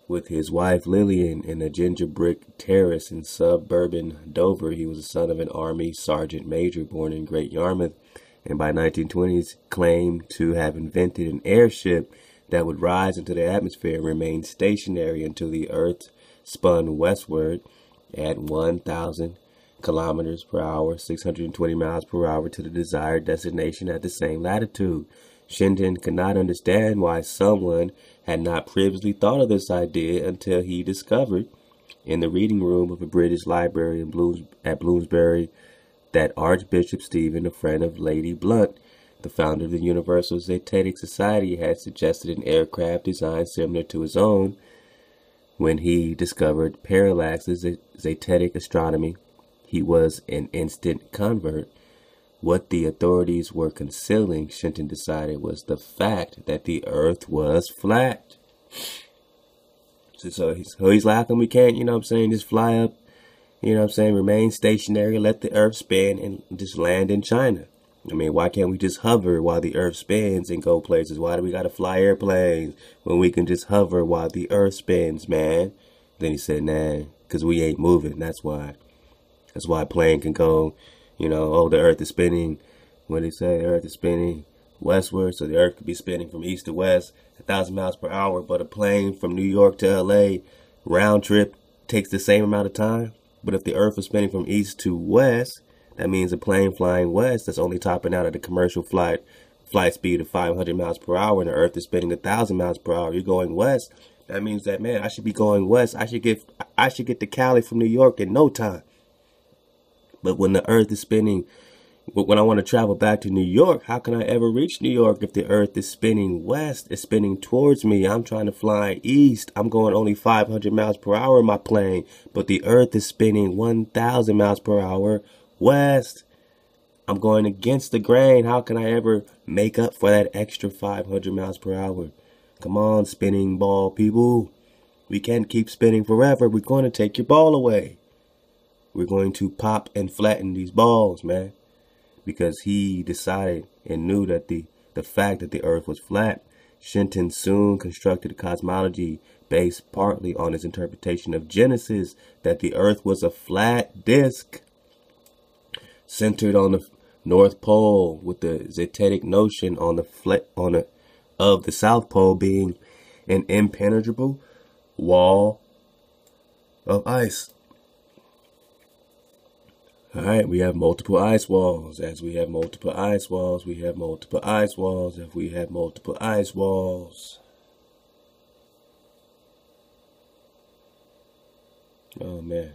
with his wife Lillian in a ginger brick terrace in suburban Dover. He was the son of an Army sergeant major born in Great Yarmouth, and by 1920s claimed to have invented an airship that would rise into the atmosphere and remain stationary until the Earth spun westward at 1,000 kilometers per hour, 620 miles per hour, to the desired destination at the same latitude. Shenton could not understand why someone had not previously thought of this idea until he discovered in the reading room of a British library at Bloomsbury that Archbishop Stephen, a friend of Lady Blunt, the founder of the Universal Zetetic Society, had suggested an aircraft design similar to his own. When he discovered parallaxes in zetetic astronomy, he was an instant convert. What the authorities were concealing, Shenton decided, was the fact that the Earth was flat. So he's like, how come we can't, you know what I'm saying, just fly up, you know what I'm saying, remain stationary, let the Earth spin, and just land in China? I mean, why can't we just hover while the Earth spins and go places? Why do we got to fly airplanes when we can just hover while the Earth spins, man? Then he said, nah, because we ain't moving. That's why. That's why a plane can go, you know, oh, the Earth is spinning. When they say the Earth is spinning westward, so the Earth could be spinning from east to west, 1,000 miles per hour. But a plane from New York to LA round trip takes the same amount of time. But if the Earth is spinning from east to west, that means a plane flying west that's only topping out at a commercial flight speed of 500 miles per hour, and the Earth is spinning 1,000 miles per hour. You're going west. That means that, man, I should be going west. I should get to Cali from New York in no time. But when the Earth is spinning, when I want to travel back to New York, how can I ever reach New York if the Earth is spinning west? It's spinning towards me. I'm trying to fly east. I'm going only 500 miles per hour in my plane, but the Earth is spinning 1,000 miles per hour west. I'm going against the grain. How can I ever make up for that extra 500 miles per hour? Come on, spinning ball people. We can't keep spinning forever. We're going to take your ball away. We're going to pop and flatten these balls, man. Because he decided and knew that the fact that the Earth was flat. Shenton soon constructed a cosmology based partly on his interpretation of Genesis, that the Earth was a flat disk centered on the North Pole, with the zetetic notion of the South Pole being an impenetrable wall of ice. All right, we have multiple ice walls. As we have multiple ice walls, we have multiple ice walls. If we have multiple ice walls. Oh, man.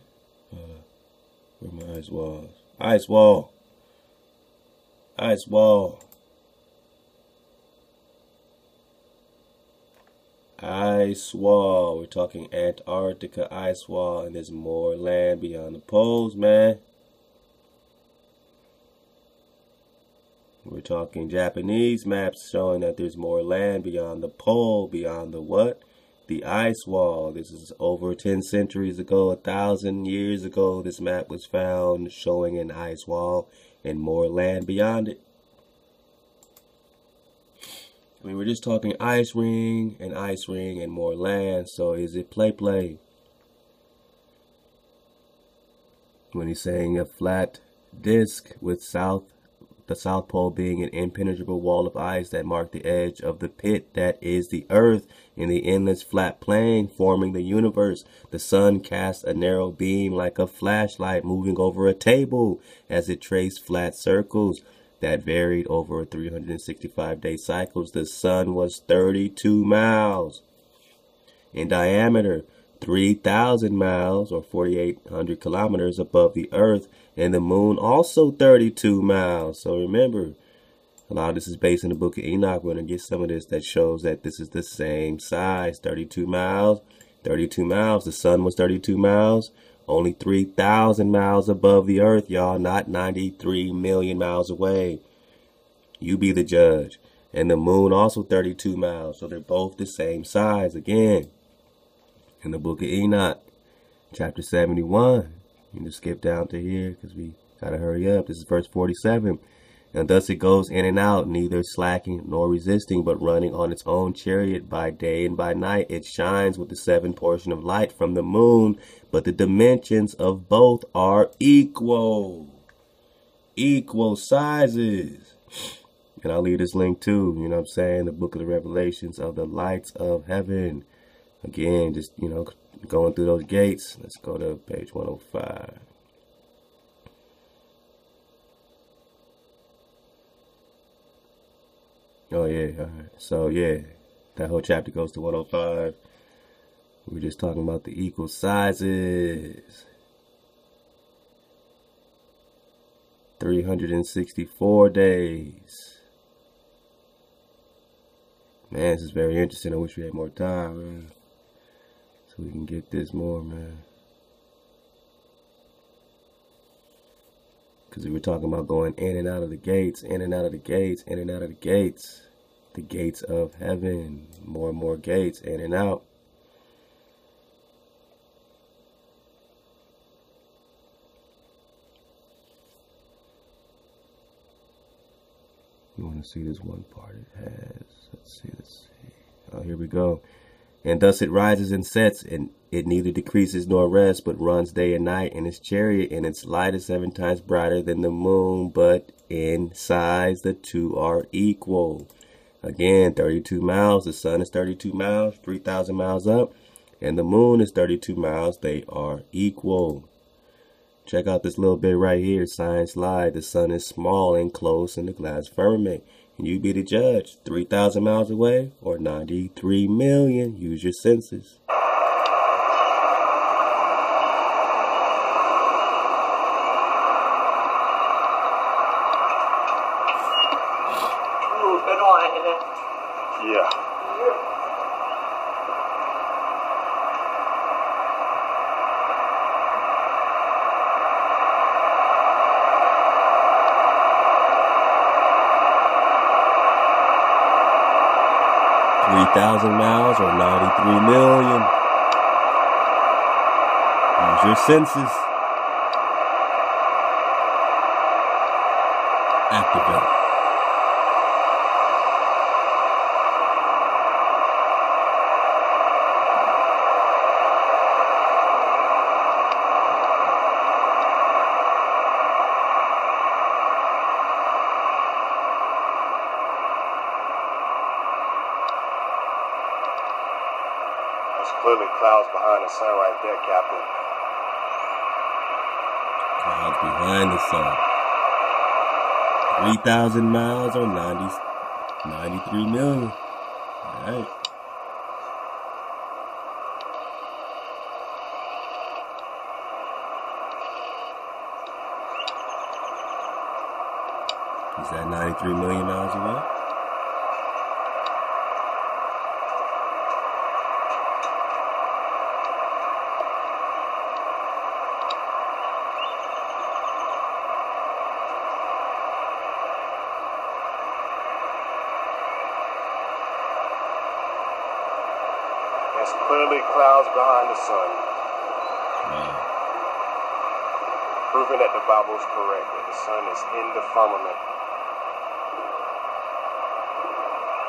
Where are my ice walls? Ice wall. Ice wall. Ice wall. We're talking Antarctica ice wall, and there's more land beyond the poles, man. We're talking Japanese maps showing that there's more land beyond the pole, beyond the what? The ice wall. This is over 10 centuries ago, 1,000 years ago. This map was found showing an ice wall and more land beyond it. I mean, we're just talking ice ring and more land. So is it play? When he's saying a flat disk with the South Pole being an impenetrable wall of ice that marked the edge of the pit that is the Earth in the endless flat plane forming the universe. The sun cast a narrow beam like a flashlight moving over a table as it traced flat circles. that varied over 365-day cycles. The sun was 32 miles in diameter, 3,000 miles or 4,800 kilometers above the earth, and the moon also 32 miles. So remember, a lot of this is based in the Book of Enoch. We're going to get some of this that shows that this is the same size, 32 miles, 32 miles. The sun was 32 miles, only 3,000 miles above the earth, y'all, not 93 million miles away. You be the judge. And the moon also 32 miles, so they're both the same size. Again, in the Book of Enoch, chapter 71. You can skip down to here because we got to hurry up. This is verse 47. And thus it goes in and out, neither slacking nor resisting, but running on its own chariot by day and by night. It shines with the 7 portion of light from the moon, but the dimensions of both are equal. Equal sizes. And I'll leave this link too, you know what I'm saying? The Book of the Revelations of the Lights of Heaven. Again, just, you know, going through those gates. Let's go to page 105. Oh, yeah. All right. So, yeah, that whole chapter goes to 105. We're just talking about the equal sizes. 364 days. Man, this is very interesting. I wish we had more time, man, so we can get this more, man. Because we were talking about going in and out of the gates, in and out of the gates, in and out of the gates. The gates of heaven. More and more gates, in and out. You want to see this one part it has. Let's see. Oh, here we go. And thus it rises and sets, and it neither decreases nor rests, but runs day and night in its chariot, and its light is 7 times brighter than the moon, but in size the two are equal. Again, 32 miles. The sun is 32 miles, 3,000 miles up, and the moon is 32 miles. They are equal. Check out this little bit right here. Science lied. The sun is small and close in the glass firmament. And you be the judge. 3,000 miles away or 93 million. Use your senses. Yeah. 3,000 miles or 93 million. Use your senses. Activate. Clearly clouds behind the sun right there, Captain. Clouds behind the sun. 3,000 miles or 93 million. All right. Is that 93 million miles away? There's clearly clouds behind the sun. Wow. Proving that the Bible is correct, that the sun is in the firmament.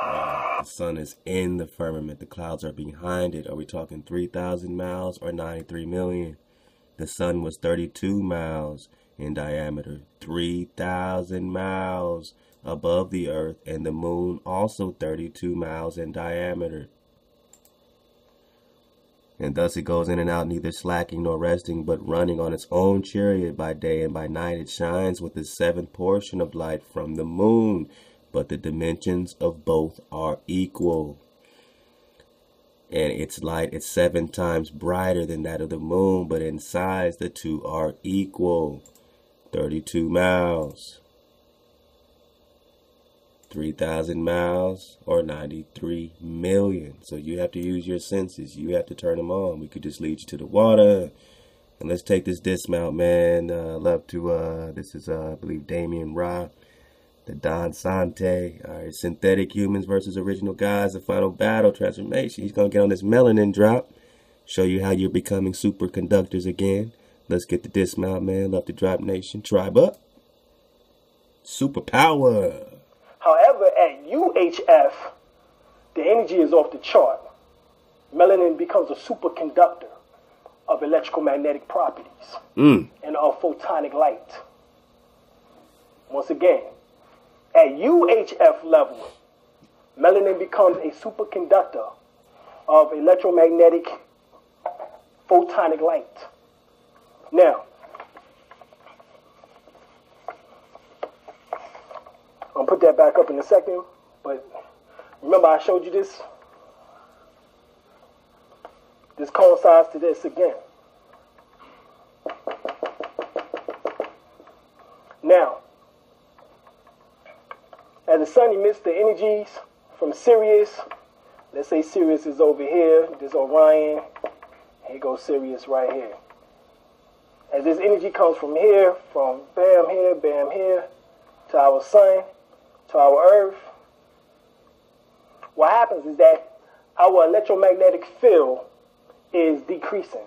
Wow. The sun is in the firmament. The clouds are behind it. Are we talking 3,000 miles or 93 million? The sun was 32 miles in diameter, 3,000 miles above the earth, and the moon also 32 miles in diameter. And thus it goes in and out, neither slacking nor resting, but running on its own chariot by day and by night. It shines with the seventh portion of light from the moon, but the dimensions of both are equal. And its light is 7 times brighter than that of the moon, but in size the two are equal. 32 miles. 3,000 miles or 93 million. So you have to use your senses. You have to turn them on. We could just lead you to the water. And let's take this dismount, man. Love to, this is, I believe, Damien Ra, the Don Sante. All right, synthetic humans versus original gods, the final battle, transformation. He's going to get on this melanin drop, show you how you're becoming superconductors again. Let's get the dismount, man. Love to drop nation. Tribe up. Superpower. However, at UHF, the energy is off the chart. Melanin becomes a superconductor of electromagnetic properties and of photonic light. Once again, at UHF level, melanin becomes a superconductor of electromagnetic photonic light. Now, I'll put that back up in a second, but remember I showed you this? This coincides to this again. Now, as the sun emits the energies from Sirius, let's say Sirius is over here, this Orion, here goes Sirius right here. As this energy comes from here, from bam here, to our sun, to our earth, what happens is that our electromagnetic field is decreasing.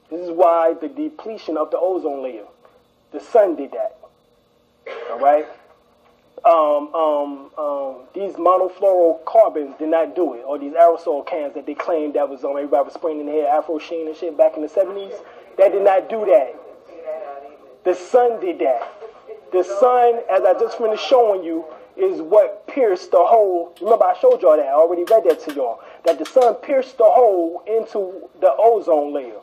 This is why the depletion of the ozone layer, the sun did that. All right? These monofluorocarbons did not do it, or these aerosol cans that they claimed that was everybody was spraying in their hair, Afro Sheen and shit back in the 70s. That did not do that. The sun did that. The sun, as I just finished showing you, is what pierced the hole. Remember, I showed y'all that. I already read that to y'all. That the sun pierced the hole into the ozone layer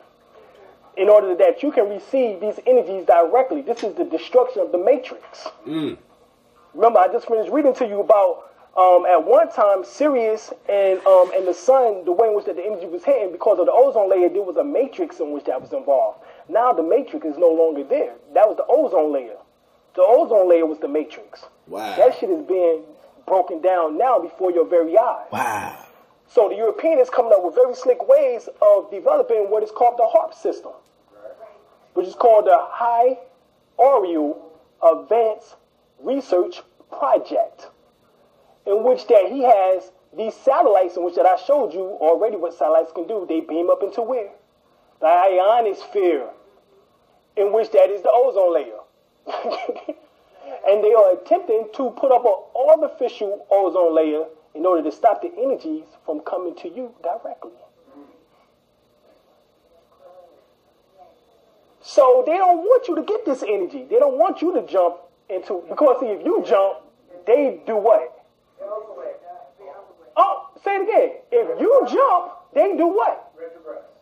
in order that you can receive these energies directly. This is the destruction of the matrix. Remember, I just finished reading to you about at one time Sirius and the sun, the way in which that the energy was hitting because of the ozone layer, there was a matrix in which that was involved. Now the matrix is no longer there. That was the ozone layer. The ozone layer was the matrix. Wow. That shit is being broken down now before your very eyes. Wow. So the European is coming up with very slick ways of developing what is called the HARP system, which is called the High Oriel Advanced Research Project, in which that he has these satellites in which that I showed you already what satellites can do. They beam up into where? The ionosphere, in which that is the ozone layer. And they are attempting to put up an artificial ozone layer in order to stop the energies from coming to you directly. So they don't want you to get this energy. They don't want you to jump into, because see, if you jump, they do what? Oh, say it again. If you jump, they do what?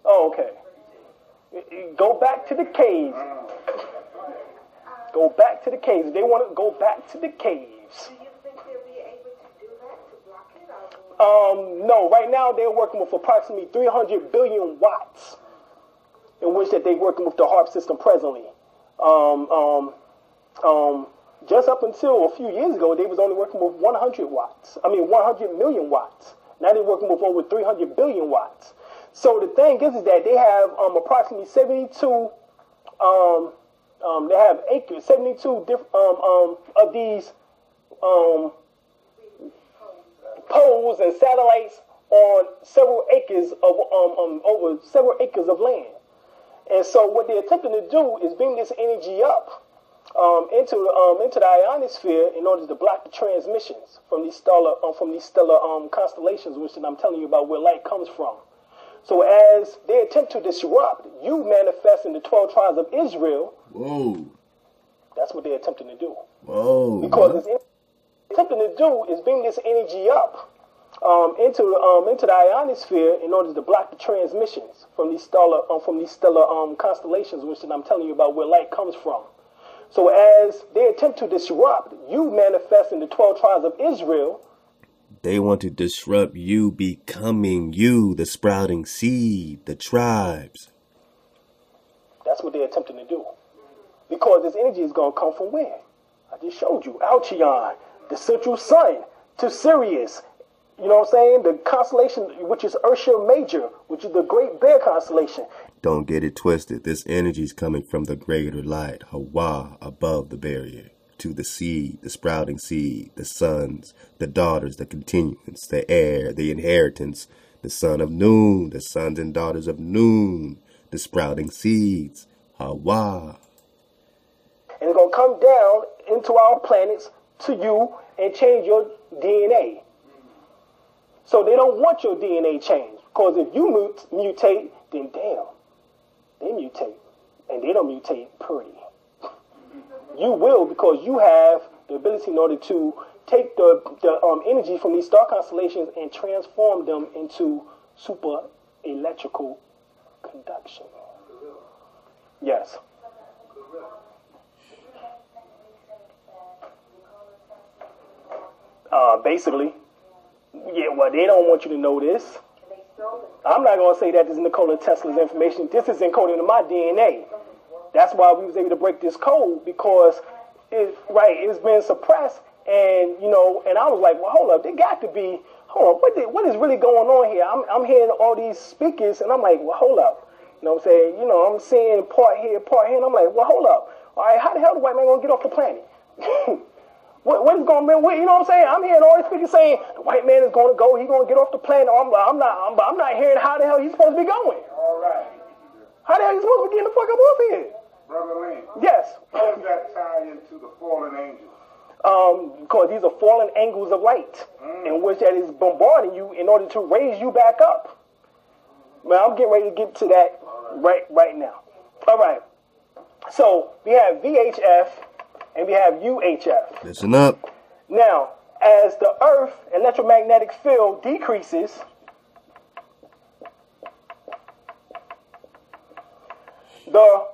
Oh, okay. Go back to the caves. Go back to the caves. They want to go back to the caves. Do you think they'll be able to do that, to block it? No, right now they're working with approximately 300 billion watts in which that they're working with the HARP system presently. Just up until a few years ago, they was only working with 100 million watts. Now they're working with over 300 billion watts. So the thing is that they have approximately 72 they have acres, 72 of these poles and satellites on several acres of over several acres of land. And so what they're attempting to do is bring this energy up into the ionosphere in order to block the transmissions from these stellar constellations, which I'm telling you about where light comes from. So as they attempt to disrupt, you manifest in the 12 tribes of Israel. Whoa. That's what they're attempting to do. Whoa. Because what they're attempting to do is bring this energy up into the ionosphere in order to block the transmissions from these stellar constellations, which I'm telling you about where light comes from. So as they attempt to disrupt you manifesting the 12 tribes of Israel, they want to disrupt you becoming you, the sprouting seed, the tribes. That's what they're attempting to do. Because this energy is going to come from where? I just showed you. Alcyon, the central sun, to Sirius. You know what I'm saying? The constellation, which is Ursa Major, which is the Great Bear constellation. Don't get it twisted. This energy is coming from the greater light, Hawa, above the barrier, to the seed, the sprouting seed, the sons, the daughters, the continuance, the heir, the inheritance, the son of Noon, the sons and daughters of Noon, the sprouting seeds, Hawa. And it's going to come down into our planets to you and change your DNA. So they don't want your DNA changed. Because if you mutate, then damn, they mutate. And they don't mutate pretty. You will, because you have the ability in order to take the energy from these star constellations and transform them into super electrical conduction. Yes. Basically, yeah, well, they don't want you to know this. I'm not going to say that this is Nikola Tesla's information. This is encoded in my DNA. That's why we was able to break this code, because it's been suppressed, and and I was like, well, hold up, there got to be, what is really going on here? I'm hearing all these speakers, and I'm like, well, hold up. You know what I'm saying? I'm seeing part here, and I'm like, well, hold up. All right, how the hell the white man going to get off the planet? What is going on? You know what I'm saying? I'm hearing all these people saying the white man is going to go. He's going to get off the planet. I'm not hearing how the hell he's supposed to be going. All right. How the hell he's supposed to be getting the fuck up off here? Brother Lane. Yes. How does that tie into the fallen angels? Because these are fallen angles of light, in which that is bombarding you in order to raise you back up. Man, I'm getting ready to get to that right now. All right. So we have VHF. And we have UHF. Listen up. Now, as the Earth electromagnetic field decreases, the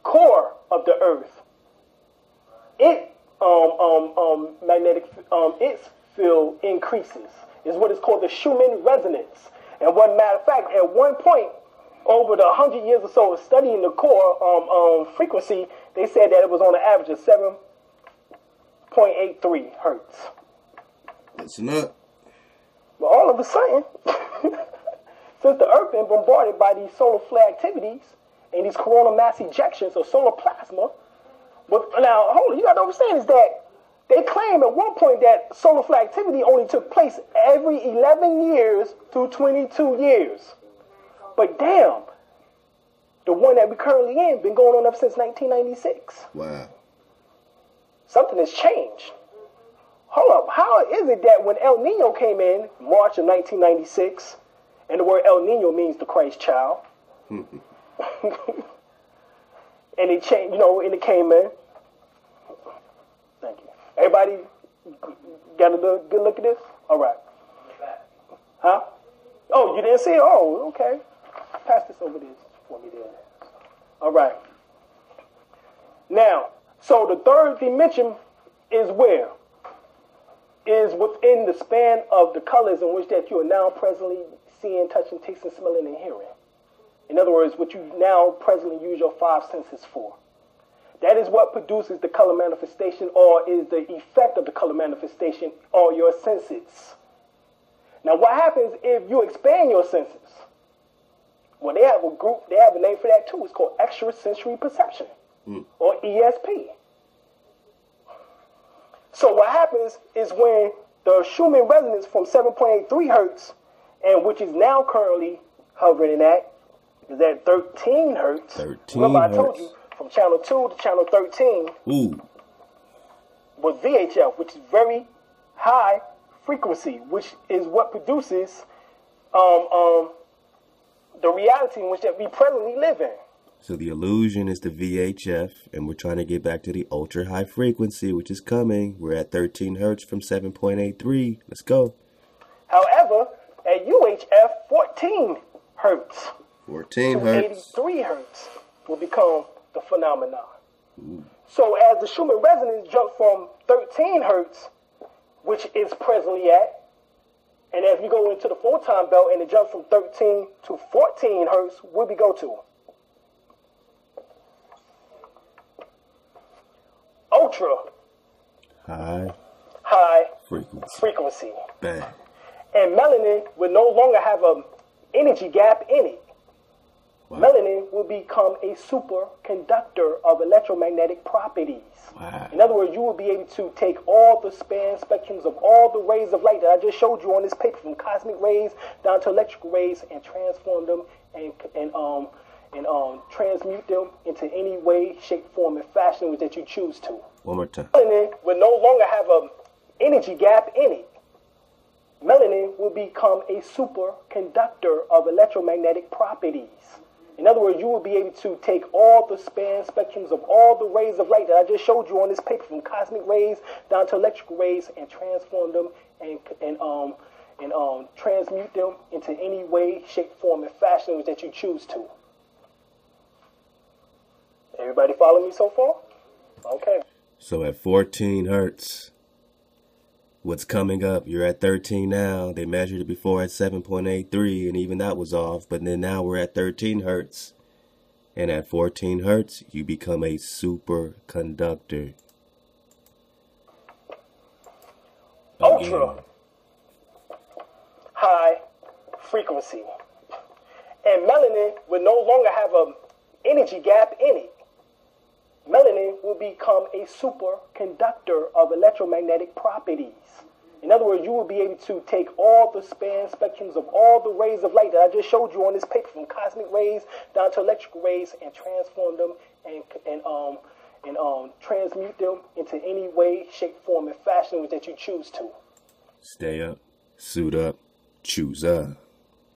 core of the Earth, its field increases. Is what is called the Schumann resonance. And one matter of fact, at one point, over the 100 years or so of studying the core frequency, they said that it was on an average of 7.83 hertz. Listen up. But all of a sudden, since the Earth been bombarded by these solar flare activities and these coronal mass ejections of solar plasma, but now, hold on, you got to understand is that they claim at one point that solar flare activity only took place every 11 years through 22 years. But damn, the one that we're currently in been going on ever since 1996. Wow. Something has changed. Hold up, how is it that when El Nino came in March of 1996, and the word El Nino means the Christ child, and it changed, and it came in. Thank you. Everybody got a good look at this? All right. Huh? Oh, you didn't see it? Oh, okay. Pass this over this for me there. All right. Now, so the third dimension is where? Is within the span of the colors in which that you are now presently seeing, touching, tasting, smelling, and hearing. In other words, what you now presently use your five senses for. That is what produces the color manifestation, or is the effect of the color manifestation, or your senses. Now, what happens if you expand your senses? Well, they have a name for that too. It's called extrasensory perception, or ESP. So what happens is when the Schumann resonance from 7.83 hertz, and which is now currently hovering at, is at 13 hertz. 13 Remember, hertz. I told you from channel 2 to channel 13 was VHF, which is very high frequency, which is what produces the reality in which that we presently live in. So the illusion is the VHF, and we're trying to get back to the ultra high frequency, which is coming. We're at 13 hertz from 7.83. Let's go. However, at UHF, 14 hertz 14 to hertz. 83 hertz will become the phenomenon. So as the Schumann resonance jumps from 13 hertz, which is presently at, and as we go into the full-time belt and it jumps from 13 to 14 hertz, where we go to? Ultra high frequency. Bang. And melanin will no longer have an energy gap in it. Wow. Melanin will become a superconductor of electromagnetic properties. Wow. In other words, you will be able to take all the span spectrums of all the rays of light that I just showed you on this paper, from cosmic rays down to electrical rays, and transform them and transmute them into any way, shape, form, and fashion that you choose to. One more time. Melanin will no longer have an energy gap in it. Melanin will become a superconductor of electromagnetic properties. In other words, you will be able to take all the span spectrums of all the rays of light that I just showed you on this paper, from cosmic rays down to electrical rays, and transform them and transmute them into any way, shape, form, and fashion that you choose to. Everybody follow me so far? Okay. So at 14 hertz, what's coming up? You're at 13 now. They measured it before at 7.83, and even that was off. But then now we're at 13 hertz. And at 14 hertz, you become a superconductor. Ultra high frequency. And melanin will no longer have an energy gap in it. Melanin will become a superconductor of electromagnetic properties. In other words, you will be able to take all the span spectrums of all the rays of light that I just showed you on this paper, from cosmic rays down to electrical rays, and transform them and transmute them into any way, shape, form, and fashion that you choose to. Stay up, suit up, choose up.